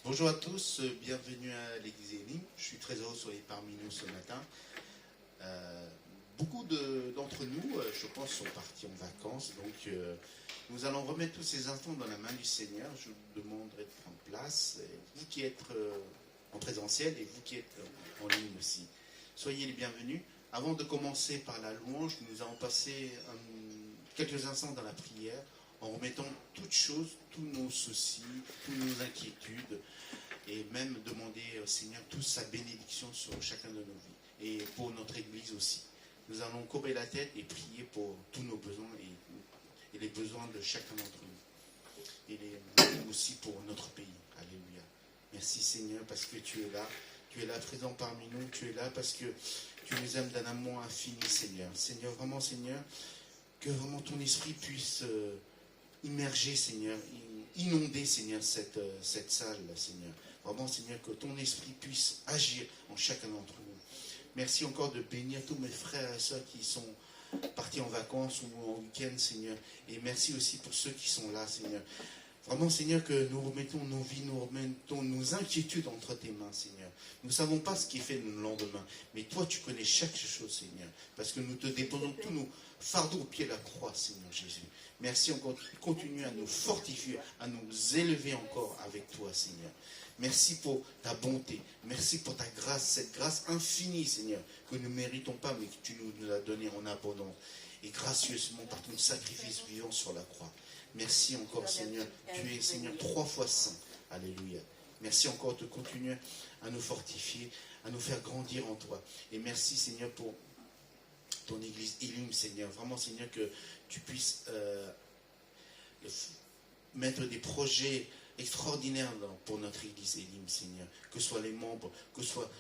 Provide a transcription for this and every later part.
Bonjour à tous, bienvenue à l'église Elim. Je suis très heureux de soyez parmi nous ce matin. Beaucoup d'entre nous, je pense, sont partis en vacances. Donc, nous allons remettre tous ces instants dans la main du Seigneur. Je vous demanderai de prendre place. Vous qui êtes en présentiel et vous qui êtes en ligne aussi. Soyez les bienvenus. Avant de commencer par la louange, nous allons passer quelques instants dans la prière en remettant toutes choses, tous nos soucis, toutes nos inquiétudes et même demander au Seigneur toute sa bénédiction sur chacun de nos vies et pour notre Église aussi. Nous allons courber la tête et prier pour tous nos besoins et les besoins de chacun d'entre nous. Et aussi pour notre pays. Alléluia. Merci Seigneur parce que tu es là. Tu es là présent parmi nous. Tu es là parce que tu nous aimes d'un amour infini Seigneur. Seigneur, vraiment Seigneur, que vraiment ton esprit puisse immerger Seigneur, inonder Seigneur cette salle Seigneur. Vraiment Seigneur, que ton esprit puisse agir en chacun d'entre nous. Merci encore de bénir tous mes frères et sœurs qui sont partis en vacances ou en week-end, Seigneur. Et merci aussi pour ceux qui sont là, Seigneur. Vraiment, Seigneur, que nous remettons nos vies, nous remettons nos inquiétudes entre tes mains, Seigneur. Nous ne savons pas ce qui est fait le lendemain. Mais toi, tu connais chaque chose, Seigneur. Parce que nous te déposons tous nos fardeaux au pied de la croix, Seigneur Jésus. Merci encore. Continue à nous fortifier, à nous élever encore avec toi, Seigneur. Merci pour ta bonté. Merci pour ta grâce, cette grâce infinie, Seigneur, que nous ne méritons pas, mais que tu nous as donnée en abondance. Et gracieusement par ton sacrifice vivant sur la croix. Merci encore, Seigneur. Tu es, Seigneur, 3 fois saint. Alléluia. Merci encore de continuer à nous fortifier, à nous faire grandir en toi. Et merci, Seigneur, pour ton Église Elim, Seigneur. Vraiment, Seigneur, que tu puisses mettre des projets extraordinaire pour notre Église Elim, Seigneur. Que ce soit les membres, que ce soit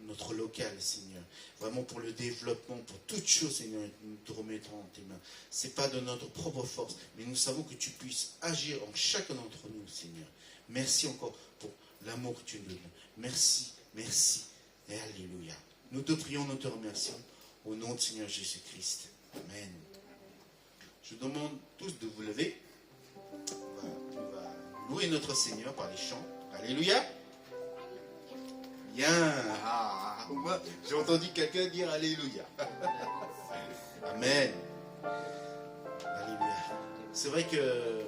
notre local, Seigneur. Vraiment pour le développement, pour toutes choses, Seigneur, nous te remettrons en tes mains. Ce n'est pas de notre propre force, mais nous savons que tu puisses agir en chacun d'entre nous, Seigneur. Merci encore pour l'amour que tu nous donnes. Merci, merci et alléluia. Nous te prions, nous te remercions au nom de Seigneur Jésus-Christ. Amen. Je vous demande tous de vous lever. On va louer notre Seigneur par les chants. Alléluia. Bien. Moi, j'ai entendu quelqu'un dire Alléluia. Amen. Alléluia. C'est vrai que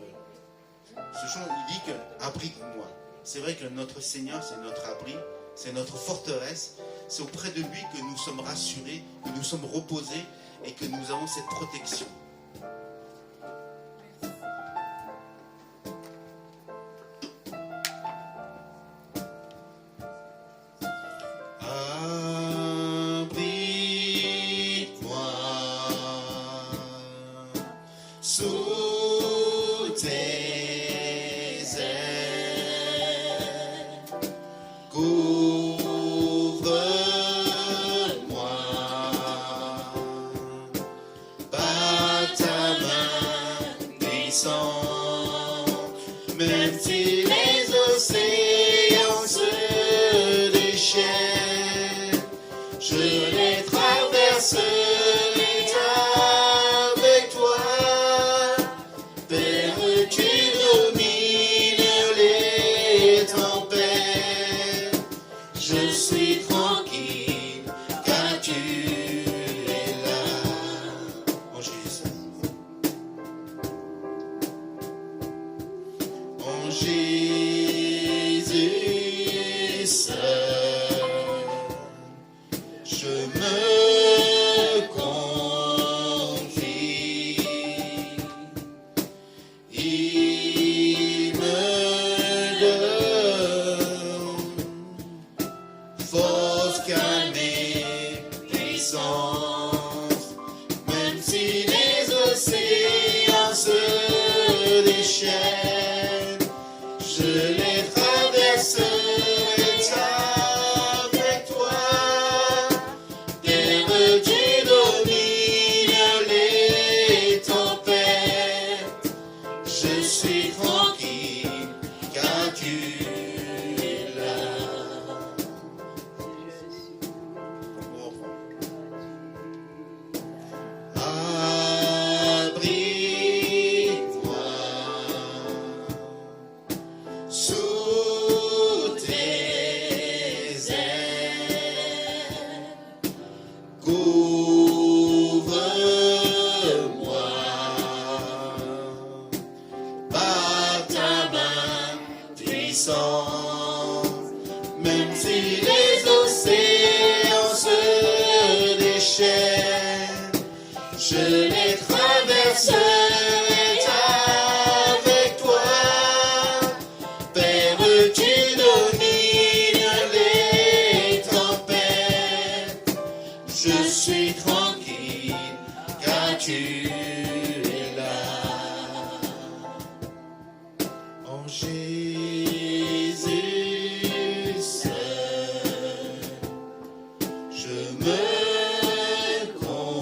ce chant, il dit que abrite-moi. C'est vrai que notre Seigneur, c'est notre abri, c'est notre forteresse. C'est auprès de lui que nous sommes rassurés, que nous sommes reposés et que nous avons cette protection. Sous puissant. Même si les océans se déchaînent, je les traverserai avec toi. Père, tu domines les tempêtes. Je suis tranquille car tu es là. En Jésus seul, je me confie.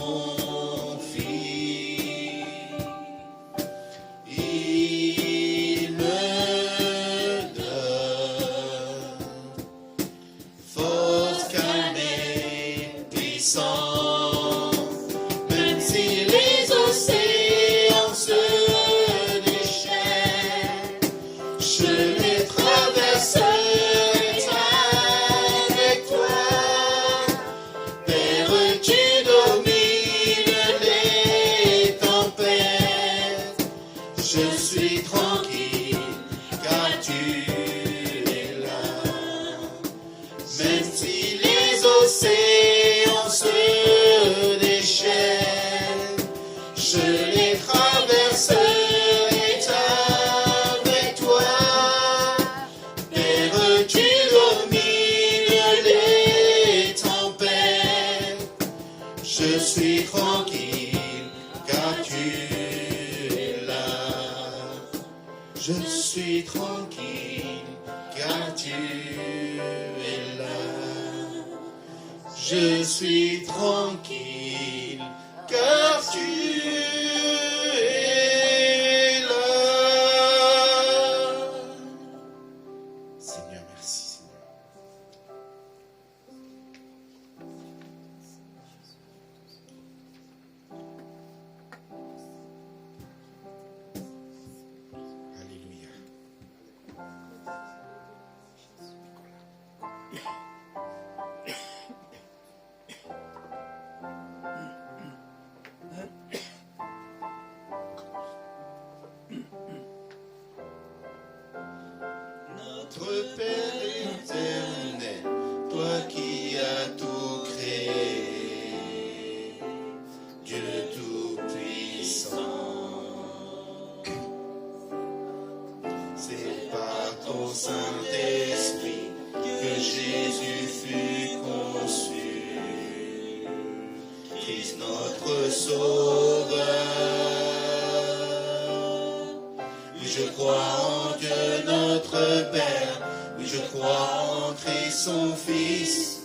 Il me donne force, calme et puissance. Même si les océans se déchaînent, je les traverserai avec toi. Père, tu domines les tempêtes. Je suis tranquille car tu es là. Même si les océans se déchaînent, je les traverserai avec toi. Père, tu domines les tempêtes. Je suis tranquille car tu es là. Je suis tranquille car tu es là. Je suis tranquille car tu es là. Seigneur, merci Seigneur. Alléluia. Notre Père éternel, toi qui as tout créé, Dieu tout-puissant, c'est par ton Saint-Esprit que Jésus fut conçu, Christ notre Sauveur. Oui, je crois en Dieu notre Père, oui, je crois en Christ son Fils,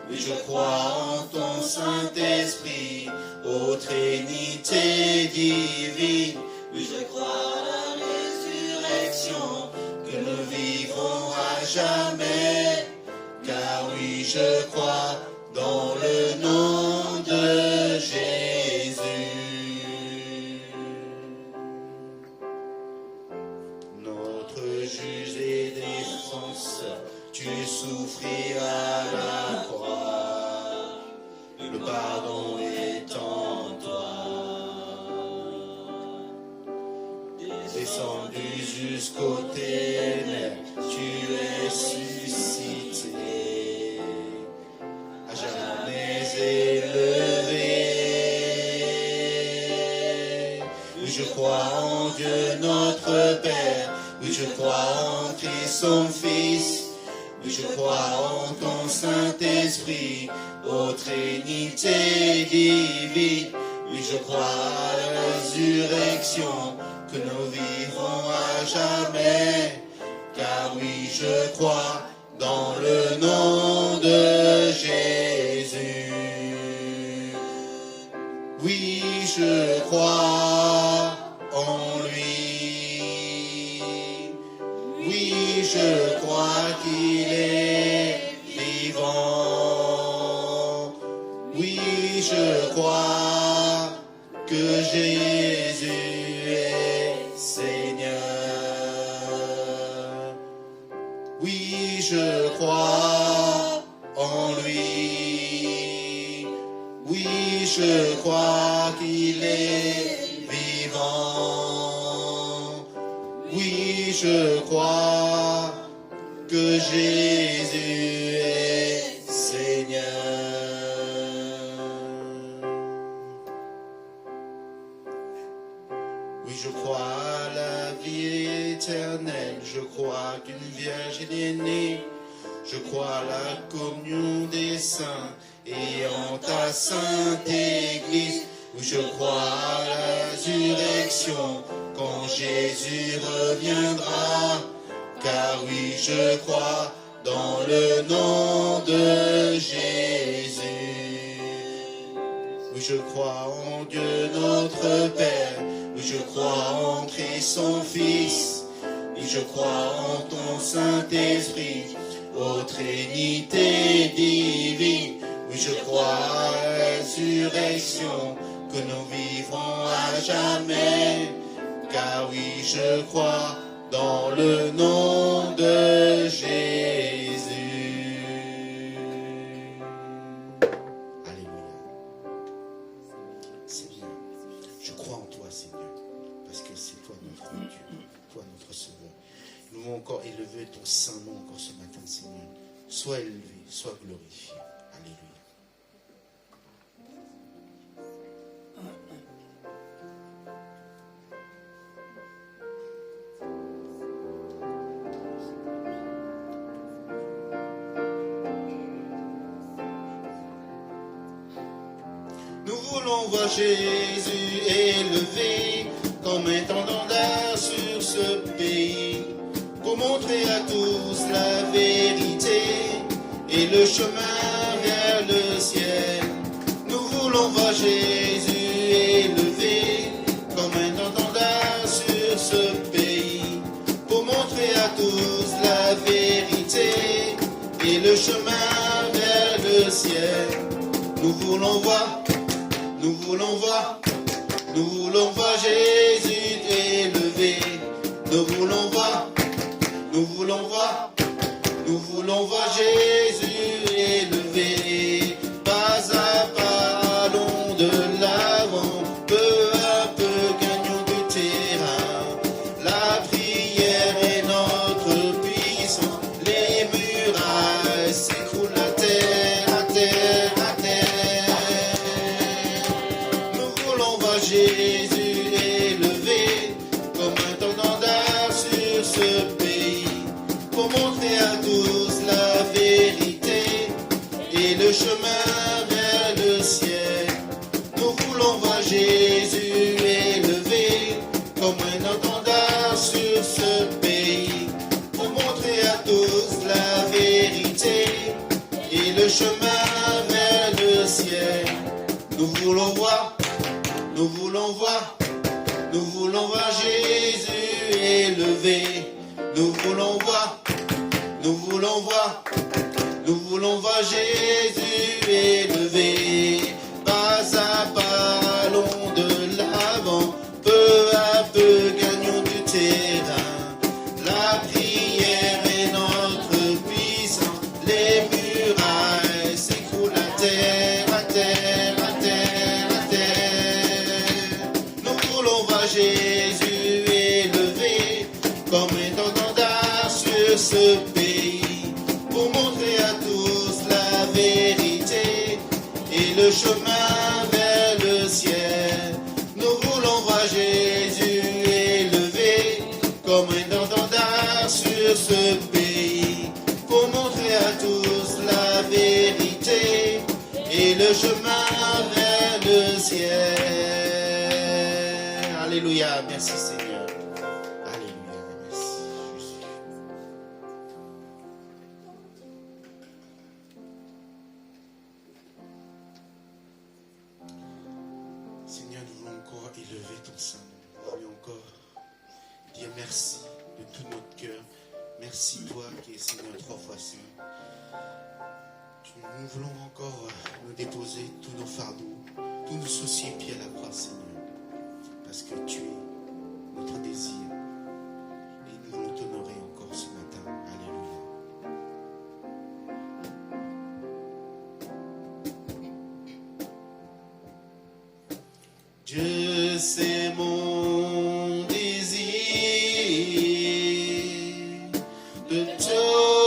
oui, je crois en ton Saint-Esprit, ô Trinité divine, oui, je crois à la résurrection, que nous vivrons à jamais, car oui, je crois dans le nom de Jésus. Notre juge et défenseur, tu souffriras la croix, le pardon est en toi. Descendu jusqu'aux ténèbres, tu es suscité, à jamais élevé. Oui, je crois en Dieu notre Père, oui, je crois en Christ son Fils, oui, je crois en ton Saint-Esprit, ô Trinité divine, oui, je crois à la résurrection, que nous vivrons à jamais, car oui, je crois dans le nom de Jésus. Oui, je crois en lui. Oui, je crois qu'il est vivant. Oui, je crois que Jésus est Seigneur. Oui, je crois en lui. Oui, je crois qu'il est vivant. Oui, je crois que Jésus est Seigneur. Oui, je crois à la vie éternelle, je crois qu'une vierge est née, je crois à la communion des saints et en ta sainte Église. Oui, je crois à la résurrection quand Jésus reviendra. Car oui, je crois dans le nom de Jésus. Oui, je crois en Dieu notre Père. Oui, je crois en Christ son Fils. Oui, je crois en ton Saint-Esprit, ô Trinité divine. Oui, je crois à la résurrection, que nous vivrons à jamais. Car oui, je crois dans le nom de Jésus. Alléluia. C'est bien. Je crois en toi, Seigneur, parce que c'est toi notre Dieu, toi notre Sauveur. Nous voulons encore élever ton saint nom encore ce matin, Seigneur. Sois élevé, sois glorifié. Alléluia. Nous voulons voir Jésus élevé comme intendant sur ce pays, pour montrer à tous la vérité et le chemin vers le ciel. Nous voulons voir Jésus élevé comme intendant sur ce pays, pour montrer à tous la vérité et le chemin vers le ciel. Nous voulons voir Jésus élevé. Nous voulons voir Jésus élevé. Pas à pas, allons de l'avant, peu à peu gagnons du terrain. La prière est notre puissance, les murailles s'écroulent à terre, à terre, à terre. Nous voulons voir Jésus élevé comme intendant sur ce pays, pour montrer à tous la vérité et le chemin vers le ciel. Nous voulons voir Jésus élevé comme un entendant sur ce pays, pour montrer à tous la vérité et le chemin vers le ciel. Nous voulons voir Jésus élevé. Nous voulons voir Jésus élevé. Pas à pas, allons de l'avant, peu à peu gagnons du terrain. La prière est notre puissance, les murailles s'écroulent à terre, à terre, à terre, à terre. Nous voulons voir Jésus élevé comme intendant sur ce pays, pour montrer à tous la vérité et le chemin vers le ciel. Nous voulons voir Jésus élevé comme un entendant sur ce pays, pour montrer à tous la vérité et le chemin vers le ciel. Alléluia, merci Seigneur. Alléluia, merci Jésus. Seigneur, nous voulons encore élever ton sein. Nous voulons encore dire merci de tout notre cœur. Merci toi qui es Seigneur 3 fois saint. Nous voulons encore nous déposer tous nos fardeaux, tous nos soucis pieds à la croix, Seigneur. Parce que tu es notre désir. Et nous voulons t'honorer encore ce matin. Alléluia. Dieu, c'est mon désir de te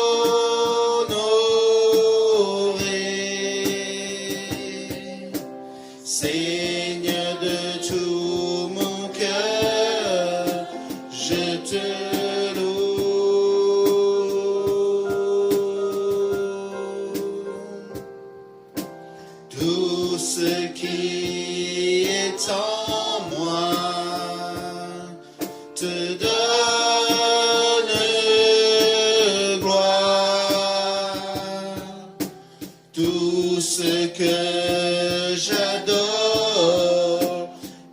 que j'adore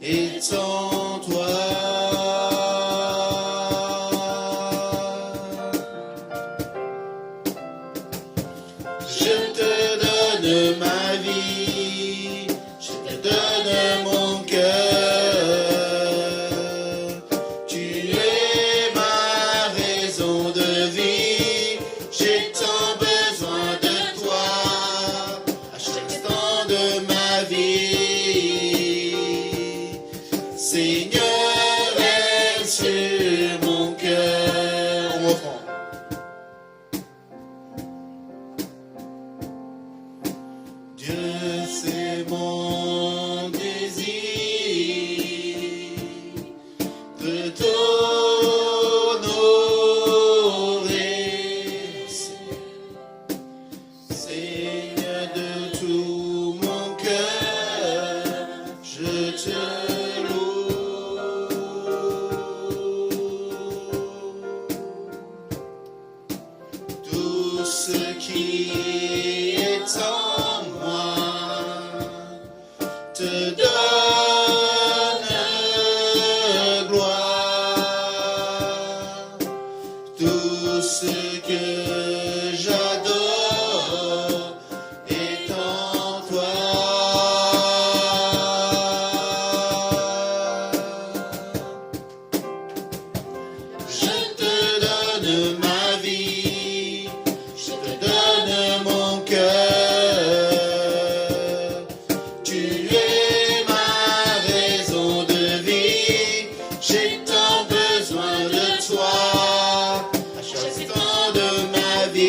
est en toi. Je te donne ma vie, je te donne mon cœur. Tu es ma raison de vie, j'ai tant besoin de toi à chaque instant de ma vie. Seigneur, règne sur mon cœur. On reprend. Dieu, c'est mon désir de t'honorer, Seigneur, de tout mon cœur, je te loue. Tout ce qui est en moi te donne gloire. Tout ce que j'adore est en toi. Je te donne ma vie, je te donne mon cœur. Tu es ma raison de vie, j'ai tant besoin de toi à chaque instant de ma vie.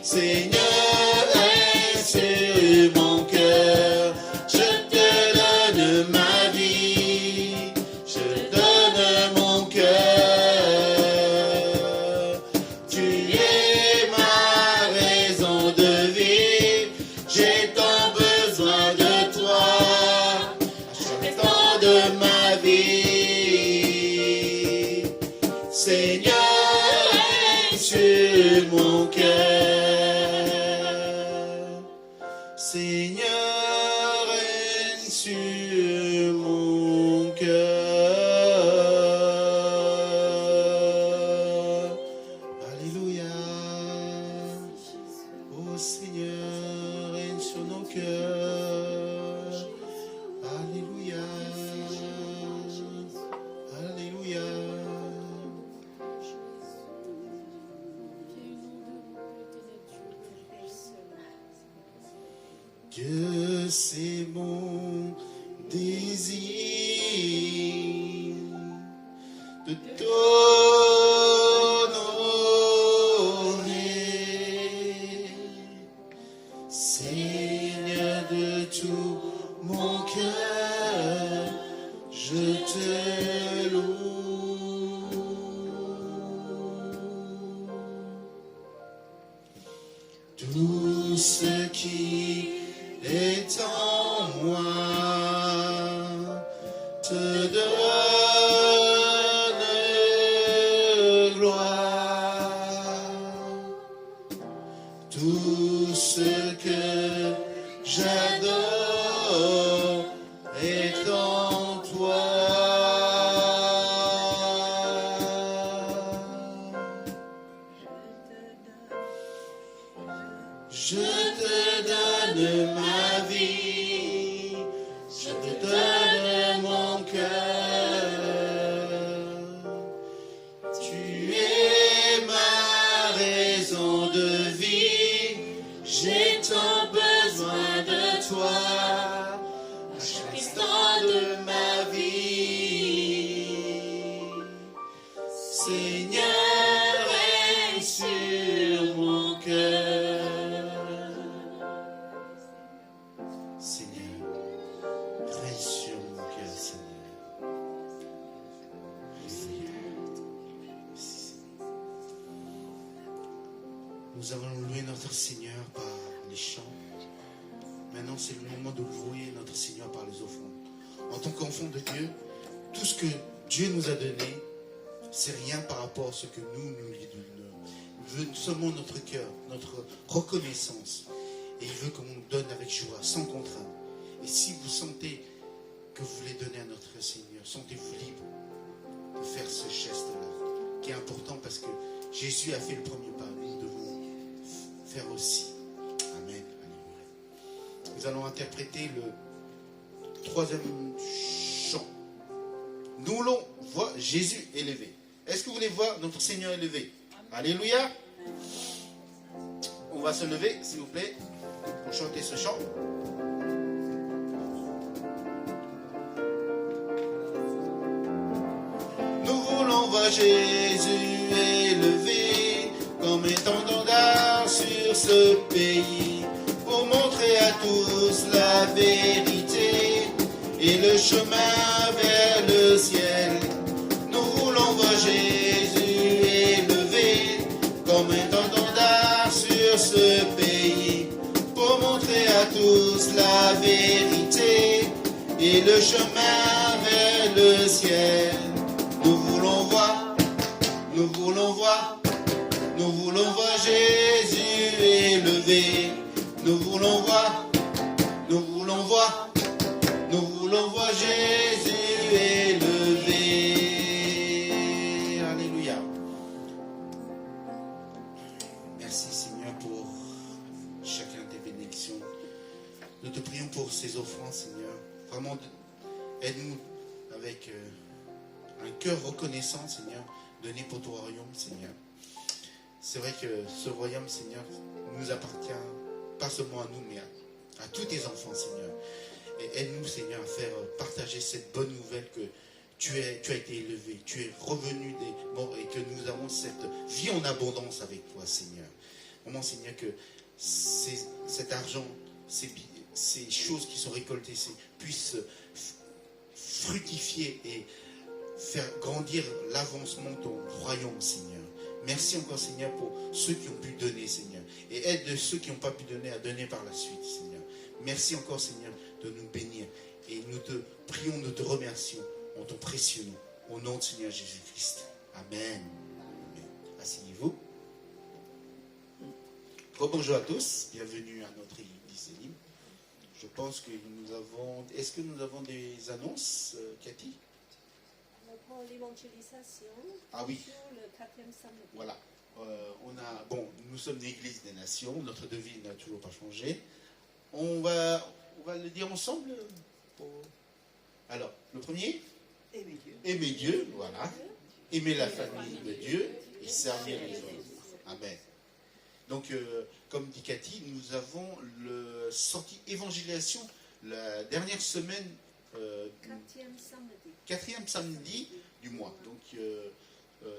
Seigneur, règne sur mon cœur, je te donne ma vie, je te donne mon cœur. Tu es ma raison de vie, j'ai tant besoin de toi à chaque instant de ma vie. Seigneur, règne sur mon cœur. Seigneur, règne sur mon cœur. Alléluia. Oh Seigneur, règne sur nos cœurs. Alléluia. Alléluia. Dieu, c'est mon désir de t'honorer, Seigneur, de tout mon cœur, je te loue. Tout ce qui est en moi te donne gloire. Tout ce que j'adore est en toi. Je te donne ma vie, je te donne mon cœur. Tu es ma raison de vie, j'ai tant besoin de toi à chaque instant de ma vie. Seigneur, règne sur mon cœur. Seigneur, règne sur mon cœur, Seigneur. Alléluia. Nous allons louer notre Seigneur par les chants. Maintenant, c'est le moment de louer notre Seigneur par les offrandes. En tant qu'enfant de Dieu, tout ce que Dieu nous a donné, c'est rien par rapport à ce que nous lui veut seulement notre cœur, notre reconnaissance. Et il veut qu'on nous donne avec joie, sans contrainte. Et si vous sentez que vous voulez donner à notre Seigneur, sentez-vous libre de faire ce geste-là, qui est important parce que Jésus a fait le premier pas. Nous devons faire aussi. Amen. Alléluia. Nous allons interpréter le troisième chant. Nous voulons voir Jésus élevé. Est-ce que vous voulez voir notre Seigneur élevé? Alléluia. On va se lever, s'il vous plaît, pour chanter ce chant. Nous voulons voir Jésus élevé comme étendard sur ce pays pour montrer à tous la vérité et le chemin vers le ciel. Nous voulons voir Jésus élevé comme étendard sur ce pays pour montrer à tous la vérité et le chemin vers le ciel. Nous voulons voir, nous voulons voir, nous voulons voir Jésus élevé. Nous voulons voir, nous voulons voir, nous voulons voir Jésus élevé. Alléluia. Merci Seigneur pour chacun des bénédictions. Nous te prions pour ces offrandes, Seigneur. Vraiment, aide-nous avec un cœur reconnaissant, Seigneur, donné pour ton royaume, Seigneur. C'est vrai que ce royaume, Seigneur, nous appartient pas seulement à nous, mais à tous tes enfants, Seigneur. Et aide-nous, Seigneur, à faire partager cette bonne nouvelle que tu as été élevé, tu es revenu des morts et que nous avons cette vie en abondance avec toi, Seigneur. Vraiment, Seigneur, que cet argent, ces choses qui sont récoltées puissent fructifier et faire grandir l'avancement de ton royaume, Seigneur. Merci encore, Seigneur, pour ceux qui ont pu donner, Seigneur. Et aide ceux qui n'ont pas pu donner à donner par la suite, Seigneur. Merci encore, Seigneur, de nous bénir. Et nous te prions, nous te remercions en ton précieux nom. Au nom de Seigneur Jésus-Christ. Amen. Amen. Asseyez-vous. Bonjour à tous. Bienvenue à notre église Elim. Je pense que nous avons... Est-ce que nous avons des annonces, Cathy? Pour l'évangélisation, ah oui. sur le 4e samedi. Voilà. Nous sommes l'église des nations. Notre devise n'a toujours pas changé. On va le dire ensemble. Alors, le premier. Aimer Dieu. Aimer Dieu, voilà. Aimer la famille de Dieu et servir les autres. Amen. Donc, comme dit Cathy, nous avons sorti évangélisation la dernière semaine. 4e samedi du mois. Donc,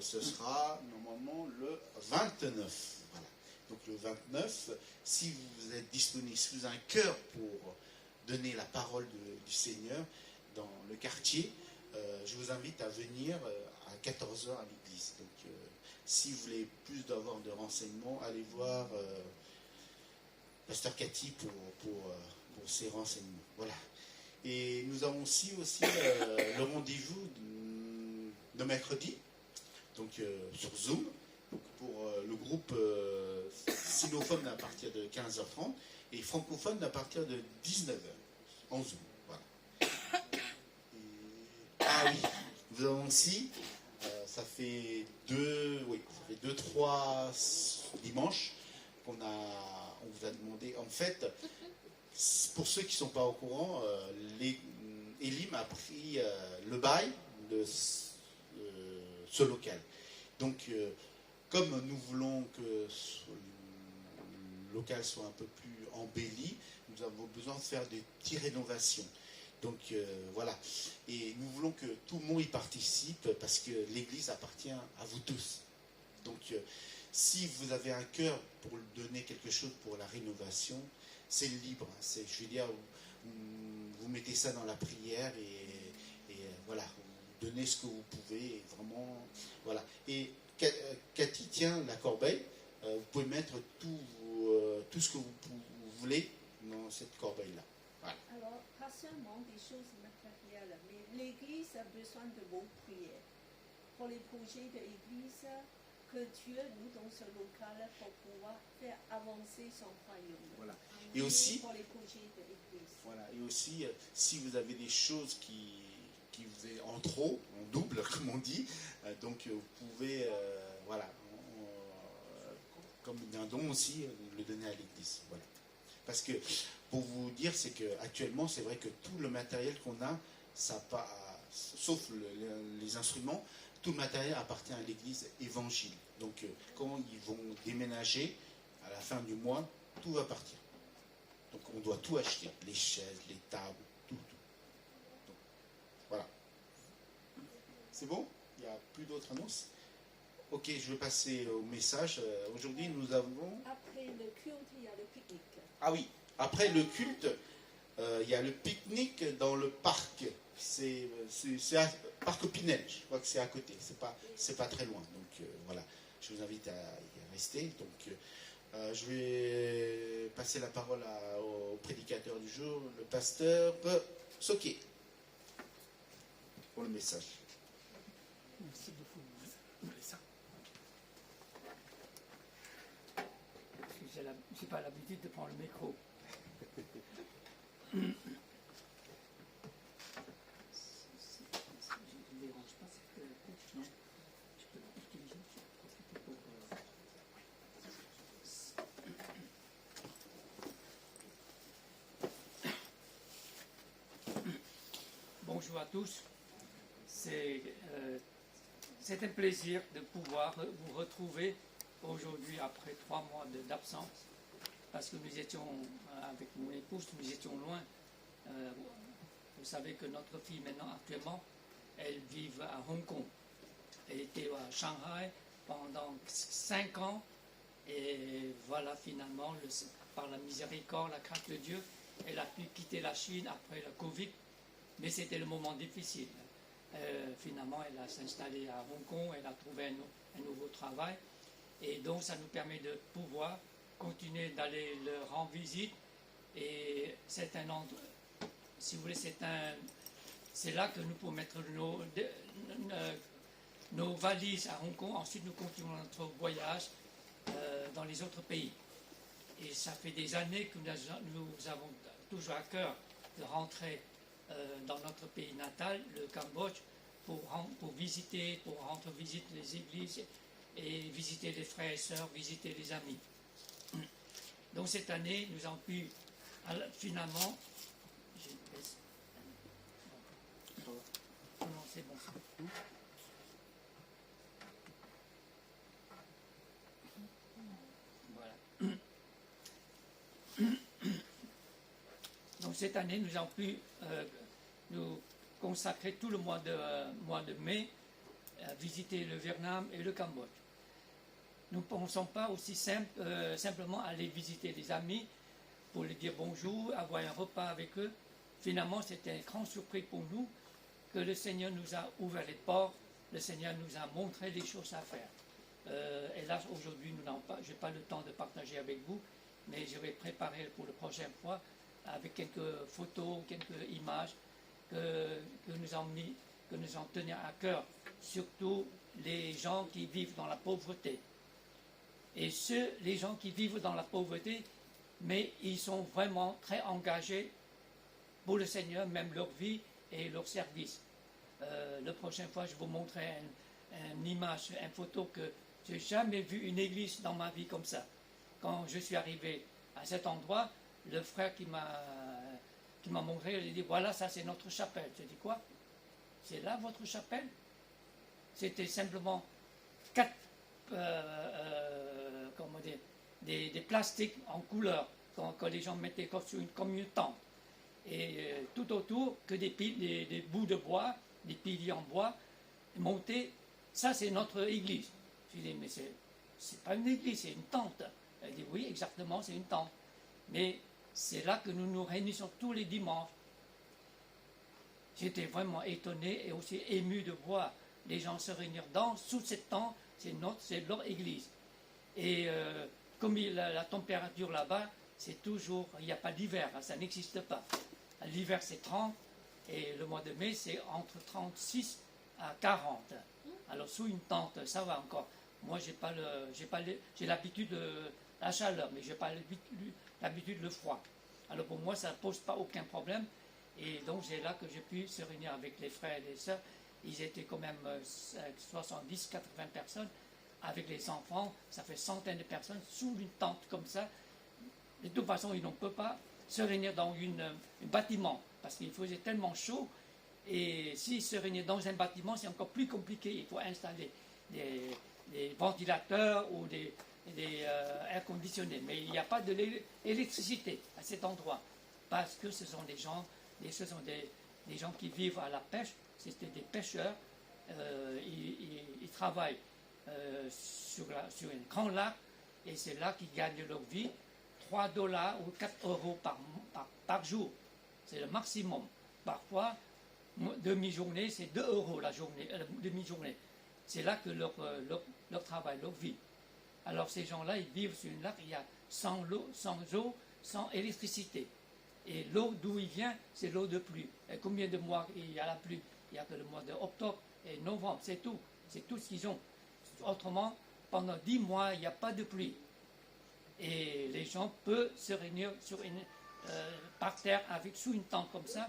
ce sera normalement le 29. Voilà. Donc, le 29, si vous êtes disponible, si vous avez un cœur pour donner la parole du Seigneur dans le quartier, je vous invite à venir à 14h à l'église. Donc, si vous voulez plus d'avoir de renseignements, allez voir Pasteur Cathy pour ces renseignements. Voilà. Et nous avons aussi le rendez-vous de mercredi, donc sur Zoom, donc pour le groupe sinophone à partir de 15h30 et francophone à partir de 19h en Zoom. Voilà. Ah oui, nous avons aussi, ça fait 2-3 dimanches qu'on vous a demandé, en fait. Pour ceux qui ne sont pas au courant, Elim a pris le bail de ce local. Donc, comme nous voulons que le local soit un peu plus embelli, nous avons besoin de faire des petites rénovations. Donc, voilà. Et nous voulons que tout le monde y participe parce que l'église appartient à vous tous. Donc, si vous avez un cœur pour donner quelque chose pour la rénovation, c'est libre, je veux dire, vous mettez ça dans la prière et voilà, vous donnez ce que vous pouvez, et vraiment, voilà. Et Cathy tient la corbeille, vous pouvez mettre tout ce que vous voulez dans cette corbeille-là. Voilà. Alors, pas seulement des choses matérielles, mais l'Église a besoin de vos prières. Pour les projets de l'Église, que Dieu nous donne ce local pour pouvoir faire avancer son royaume. Voilà. Et aussi, pour les projets de l'Église. voilà. Et aussi, si vous avez des choses qui vous est en trop, en double, comme on dit, donc vous pouvez, voilà, comme un don aussi, le donner à l'Église. Voilà. Parce que, pour vous dire, c'est qu'actuellement, c'est vrai que tout le matériel qu'on a, ça pas, sauf les instruments, tout le matériel appartient à l'Église évangile. Donc, quand ils vont déménager, à la fin du mois, tout va partir. Donc, on doit tout acheter, les chaises, les tables, tout. Donc, voilà. C'est bon? Il n'y a plus d'autres annonces? Ok, je vais passer au message. Aujourd'hui, nous avons... Après le culte, il y a le pique-nique. Ah oui, après le culte, il y a le pique-nique dans le parc. C'est à Parc Pinel, je crois que c'est à côté, c'est pas très loin. Donc voilà, je vous invite à y rester. Donc je vais passer la parole au prédicateur du jour, le pasteur Soké, pour le message. Merci beaucoup. Je n'ai pas l'habitude de prendre le micro. Je ne dérange pas cette couche, non? Je peux l'utiliser, profiter pour... Bonjour à tous. C'est un plaisir de pouvoir vous retrouver aujourd'hui après 3 mois d'absence, parce que nous étions, avec mon épouse, nous étions loin. Vous savez que notre fille maintenant, actuellement, elle vit à Hong Kong. Elle était à Shanghai pendant 5 ans, et voilà, finalement, par la miséricorde, la grâce de Dieu, elle a pu quitter la Chine après le Covid, mais c'était le moment difficile. Finalement, elle a s'installé à Hong Kong, elle a trouvé un nouveau travail, et donc ça nous permet de pouvoir continuer d'aller leur rendre visite. Et c'est un endroit, si vous voulez, c'est là que nous pouvons mettre nos valises à Hong Kong. Ensuite, nous continuons notre voyage dans les autres pays. Et ça fait des années que nous avons toujours à cœur de rentrer dans notre pays natal, le Cambodge, pour visiter, pour rendre visite les églises et visiter les frères et sœurs, visiter les amis. Donc cette année, nous avons pu finalement... Non, c'est bon. Voilà. Donc cette année, nous avons pu nous consacrer tout le mois de mai à visiter le Vietnam et le Cambodge. Nous ne pensons pas aussi simplement aller visiter les amis pour leur dire bonjour, avoir un repas avec eux. Finalement, c'était une grande surprise pour nous que le Seigneur nous a ouvert les portes, le Seigneur nous a montré les choses à faire. Hélas, aujourd'hui, je n'ai pas le temps de partager avec vous, mais je vais préparer pour la prochaine fois avec quelques photos, quelques images que nous avons tenu à cœur, surtout les gens qui vivent dans la pauvreté. Et les gens qui vivent dans la pauvreté, mais ils sont vraiment très engagés pour le Seigneur, même leur vie et leur service. La prochaine fois, je vous montrerai une image, une photo que je n'ai jamais vu une église dans ma vie comme ça. Quand je suis arrivé à cet endroit, le frère qui m'a montré, il dit, voilà, ça c'est notre chapelle. Je dis, quoi? C'est là votre chapelle? C'était simplement 4 comment dire, des plastiques en couleur que les gens mettaient comme une tente. Et tout autour, que des bouts de bois, des piliers en bois, montés. Ça, c'est notre église. Je dis, mais c'est pas une église, c'est une tente. Elle dit, oui, exactement, c'est une tente. Mais c'est là que nous nous réunissons tous les dimanches. J'étais vraiment étonné et aussi ému de voir les gens se réunir sous cette tente. C'est leur église. Et comme la température là-bas, c'est toujours, il n'y a pas d'hiver, hein, ça n'existe pas. L'hiver c'est 30 et le mois de mai c'est entre 36 à 40. Alors sous une tente, ça va encore. Moi, j'ai l'habitude de la chaleur, mais j'ai pas l'habitude de le froid. Alors pour moi, ça ne pose pas aucun problème. Et donc c'est là que j'ai pu se réunir avec les frères et les sœurs. Ils étaient quand même 70, 80 personnes. Avec les enfants, ça fait centaines de personnes sous une tente comme ça. De toute façon, ils ne peuvent pas se réunir dans un bâtiment parce qu'il faisait tellement chaud. Et s'ils se réunissent dans un bâtiment, c'est encore plus compliqué. Il faut installer des ventilateurs ou des air conditionnés. Mais il n'y a pas d'électricité à cet endroit parce que ce sont des gens qui vivent à la pêche. C'était des pêcheurs. Ils travaillent sur un grand lac et c'est là qu'ils gagnent leur vie. 3 dollars ou 4 euros par jour. C'est le maximum. Parfois, demi-journée, c'est 2 euros la journée, demi-journée. C'est là que leur travail, leur vie. Alors ces gens-là, ils vivent sur une lac, il y a sans eau, sans électricité. Et l'eau d'où il vient, c'est l'eau de pluie. Et combien de mois il y a la pluie? Il n'y a que le mois d'octobre et novembre, c'est tout. C'est tout ce qu'ils ont. Autrement, pendant 10 mois, il n'y a pas de pluie. Et les gens peuvent se réunir par terre sous une tente comme ça.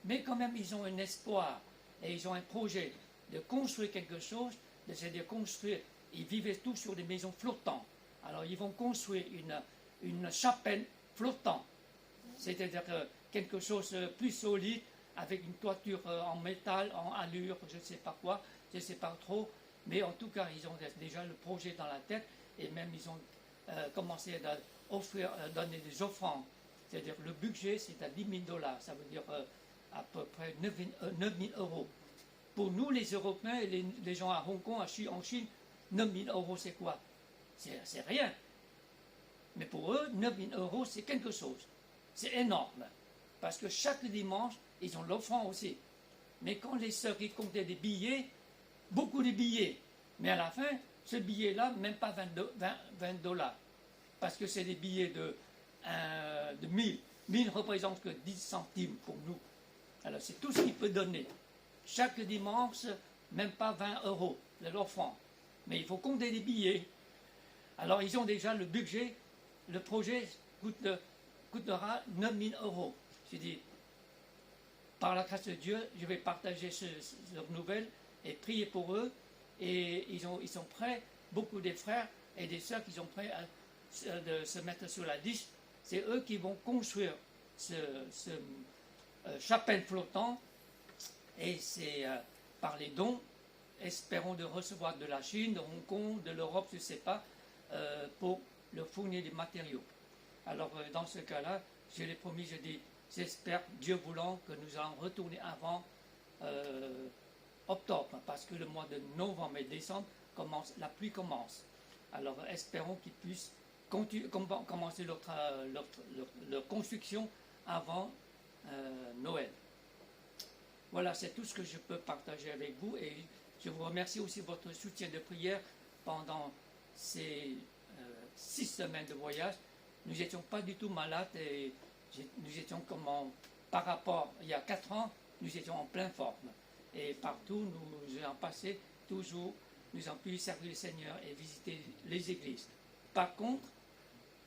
Mais quand même, ils ont un espoir et ils ont un projet de construire quelque chose, c'est-à-dire construire. Ils vivaient tous sur des maisons flottantes. Alors, ils vont construire une chapelle flottante, c'est-à-dire quelque chose de plus solide, avec une toiture en métal, en allure, je ne sais pas quoi, je ne sais pas trop. Mais en tout cas, ils ont déjà le projet dans la tête et même ils ont commencé à donner des offrandes. C'est-à-dire le budget, c'est à 10 000 dollars, ça veut dire à peu près 9 000 euros. Pour nous, les Européens et les gens à Hong Kong, en Chine, 9 000 euros, c'est quoi? C'est rien. Mais pour eux, 9 000 euros, c'est quelque chose. C'est énorme. Parce que chaque dimanche, ils ont l'offrande aussi. Mais quand les sœurs ils comptaient des billets, beaucoup de billets. Mais à la fin, ce billet-là, même pas 20 dollars. Parce que c'est des billets de 1000. 1000 représentent que 10 centimes pour nous. Alors c'est tout ce qu'il peut donner. Chaque dimanche, même pas 20 euros de l'offrande. Mais il faut compter des billets. Alors ils ont déjà le budget, le projet coûtera 9 000 euros. J'ai dit, par la grâce de Dieu, je vais partager leurs nouvelles et prier pour eux. Et ils sont prêts, beaucoup des frères et des sœurs qui sont prêts de se mettre sur la liste. C'est eux qui vont construire ce chapelle flottant. Et c'est par les dons, espérons de recevoir de la Chine, de Hong Kong, de l'Europe, je ne sais pas, pour leur fournir des matériaux. Alors dans ce cas-là, je l'ai promis, je dis, j'espère, Dieu voulant, que nous allons retourner avant octobre, parce que le mois de novembre et décembre, la pluie commence. Alors espérons qu'ils puissent commencer leur construction avant Noël. Voilà, c'est tout ce que je peux partager avec vous et je vous remercie aussi de votre soutien de prière pendant ces 6 semaines de voyage. Nous n'étions pas du tout malades et nous étions par rapport il y a 4 ans, nous étions en pleine forme. Et partout, nous avons passé toujours, nous avons pu servir le Seigneur et visiter les églises. Par contre,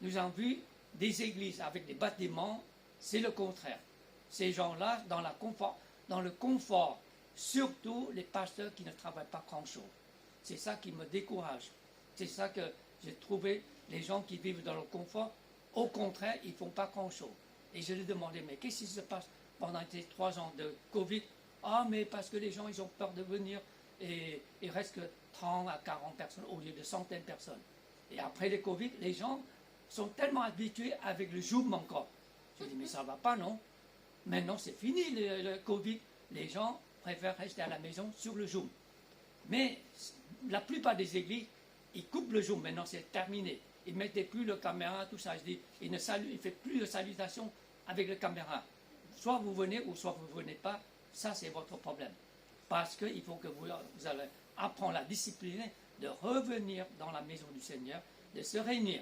nous avons vu des églises avec des bâtiments, c'est le contraire. Ces gens-là, dans le confort, surtout les pasteurs qui ne travaillent pas grand-chose. C'est ça qui me décourage. C'est ça que j'ai trouvé, les gens qui vivent dans le confort, au contraire, ils ne font pas grand-chose. Et je lui ai demandé, mais qu'est-ce qui se passe pendant ces 3 ans de Covid? Ah, mais parce que les gens, ils ont peur de venir et il reste que 30 à 40 personnes au lieu de centaines de personnes. Et après le Covid, les gens sont tellement habitués avec le Zoom encore. Je dis, mais ça ne va pas, non? Maintenant, c'est fini le Covid. Les gens préfèrent rester à la maison sur le Zoom. Mais la plupart des églises, ils coupent le Zoom. Maintenant, c'est terminé. Ils ne mettaient plus le caméra, tout ça. Je dis, ils ne font plus de salutation avec le caméra. Soit vous venez ou soit vous ne venez pas. Ça, c'est votre problème. Parce qu'il faut que vous allez apprendre la discipline de revenir dans la maison du Seigneur, de se réunir.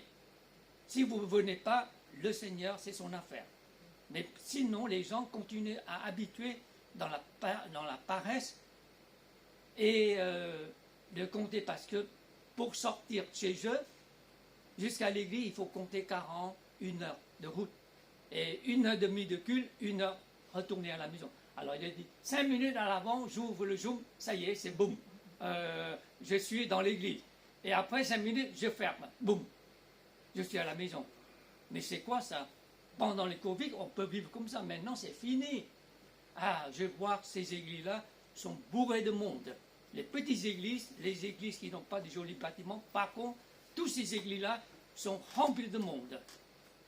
Si vous ne venez pas, le Seigneur, c'est son affaire. Mais sinon, les gens continuent à habituer dans la paresse et de compter parce que pour sortir chez eux, jusqu'à l'église, il faut compter 41 heures de route. Et 1h30 de culte, 1 heure retourner à la maison. Alors il a dit, 5 minutes à l'avant, j'ouvre le Zoom, ça y est, c'est boum. Je suis dans l'église. Et après 5 minutes, je ferme. Boum. Je suis à la maison. Mais c'est quoi ça? Pendant le Covid, on peut vivre comme ça. Maintenant, c'est fini. Ah, je vois que ces églises-là sont bourrées de monde. Les petites églises, les églises qui n'ont pas de jolis bâtiments, par contre, toutes ces églises-là sont remplies de monde.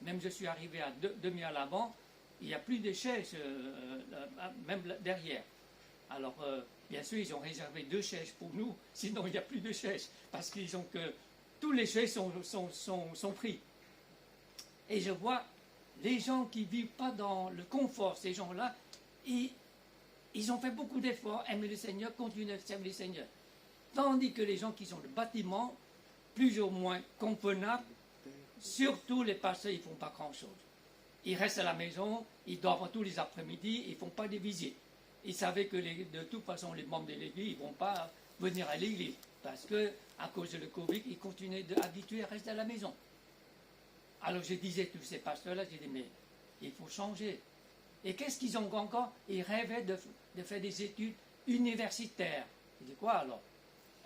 Même je suis arrivé à demi-heure avant, il n'y a plus de chaises, même derrière. Alors, bien sûr, ils ont réservé 2 chaises pour nous, sinon il n'y a plus de chaises, parce qu'ils ont que tous les chaises sont pris. Et je vois les gens qui ne vivent pas dans le confort, ces gens-là, ils ont fait beaucoup d'efforts, aimer le Seigneur, continuer à servir le Seigneur. Tandis que les gens qui sont de bâtiments, plus ou moins convenables, surtout les pasteurs, ils ne font pas grand-chose. Ils restent à la maison, ils dorment tous les après-midi, ils ne font pas de visites. Ils savaient que de toute façon, les membres de l'église ne vont pas venir à l'église. Parce que, à cause de le Covid, ils continuaient d'habituer à rester à la maison. Alors je disais tous ces pasteurs-là, je disais, mais il faut changer. Et qu'est-ce qu'ils ont encore? Ils rêvaient de faire des études universitaires. Je dis quoi alors?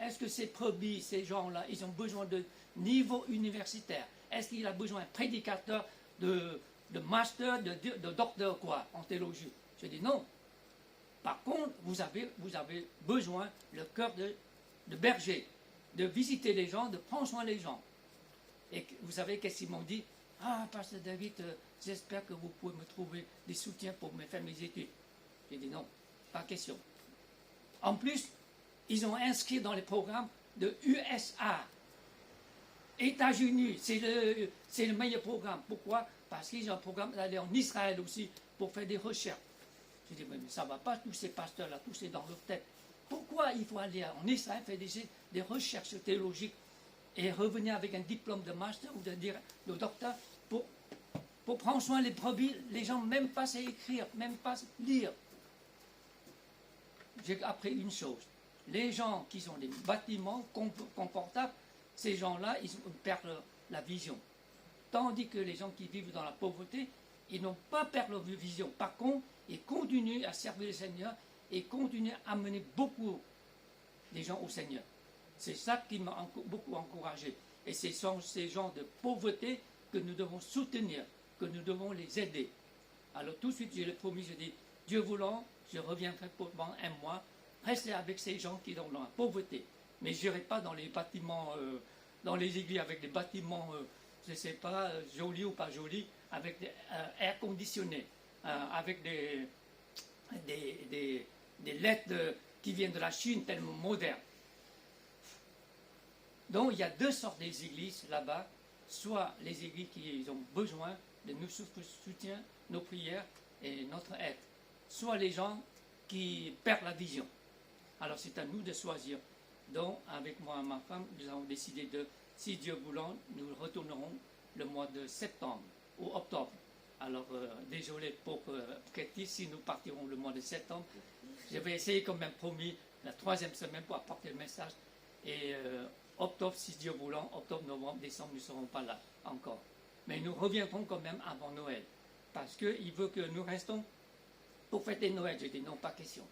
Est-ce que ces brebis, ces gens-là, ils ont besoin de niveau universitaire? Est-ce qu'il a besoin d'un prédicateur de master, de docteur quoi, en théologie? Je dis non. Par contre, vous avez besoin, le cœur de berger, de visiter les gens, de prendre soin des gens. Et vous savez qu'est-ce qu'ils m'ont dit? Ah, Pasteur David, j'espère que vous pouvez me trouver des soutiens pour me faire mes études. J'ai dit non, pas question. En plus, ils ont inscrit dans les programmes de USA. États-Unis, c'est le meilleur programme. Pourquoi? Parce qu'ils ont un programme d'aller en Israël aussi pour faire des recherches. Je dis, mais ça ne va pas, tous ces pasteurs-là, tous ces dans leur tête. Pourquoi il faut aller en Israël faire des recherches théologiques et revenir avec un diplôme de master ou de docteur pour prendre soin des brebis? Les gens même pas savent écrire, même pas lire. J'ai appris une chose. Les gens qui ont des bâtiments confortables, ces gens-là, ils perdent la vision. Tandis que les gens qui vivent dans la pauvreté, ils n'ont pas perdu leur vision. Par contre, ils continuent à servir le Seigneur et continuent à amener beaucoup de gens au Seigneur. C'est ça qui m'a beaucoup encouragé. Et ce sont ces gens de pauvreté que nous devons soutenir, que nous devons les aider. Alors tout de suite, je l'ai promis, je dis, Dieu voulant, je reviendrai pendant 1 mois, rester avec ces gens qui sont dans la pauvreté. Mais je n'irai pas dans les bâtiments, dans les églises avec des bâtiments, je ne sais pas, jolis ou pas jolis, avec des air conditionnés, avec des lettres qui viennent de la Chine tellement modernes. Donc il y a 2 sortes d'églises là-bas, soit les églises qui ont besoin de nos soutien, nos prières et notre aide, soit les gens qui perdent la vision. Alors c'est à nous de choisir. Donc avec moi et ma femme, nous avons décidé de, si Dieu voulant, nous retournerons le mois de septembre ou octobre. Alors désolé pour Cathy, si nous partirons le mois de septembre, je vais essayer comme même promis la 3e semaine pour apporter le message. Et octobre, si Dieu voulant, octobre, novembre, décembre, nous ne serons pas là encore. Mais nous reviendrons quand même avant Noël. Parce qu'il veut que nous restons pour fêter Noël. J'ai dit non, pas question.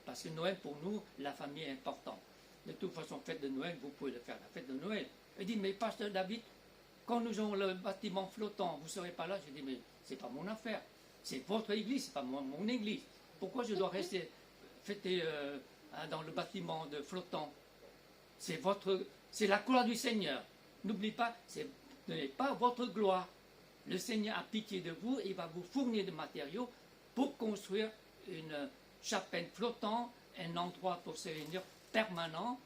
Parce que Noël, pour nous, la famille est importante. De toute façon, fête de Noël, vous pouvez le faire, la fête de Noël. Il dit, mais Pasteur David, quand nous aurons le bâtiment flottant, vous ne serez pas là. J'ai dit, mais ce n'est pas mon affaire. C'est votre église, ce n'est pas mon église. Pourquoi je dois rester fêter dans le bâtiment de flottant? C'est la gloire du Seigneur. N'oubliez pas, ce n'est pas votre gloire. Le Seigneur a pitié de vous et il va vous fournir des matériaux pour construire une chapelle flottante, un endroit pour se réunir permanent.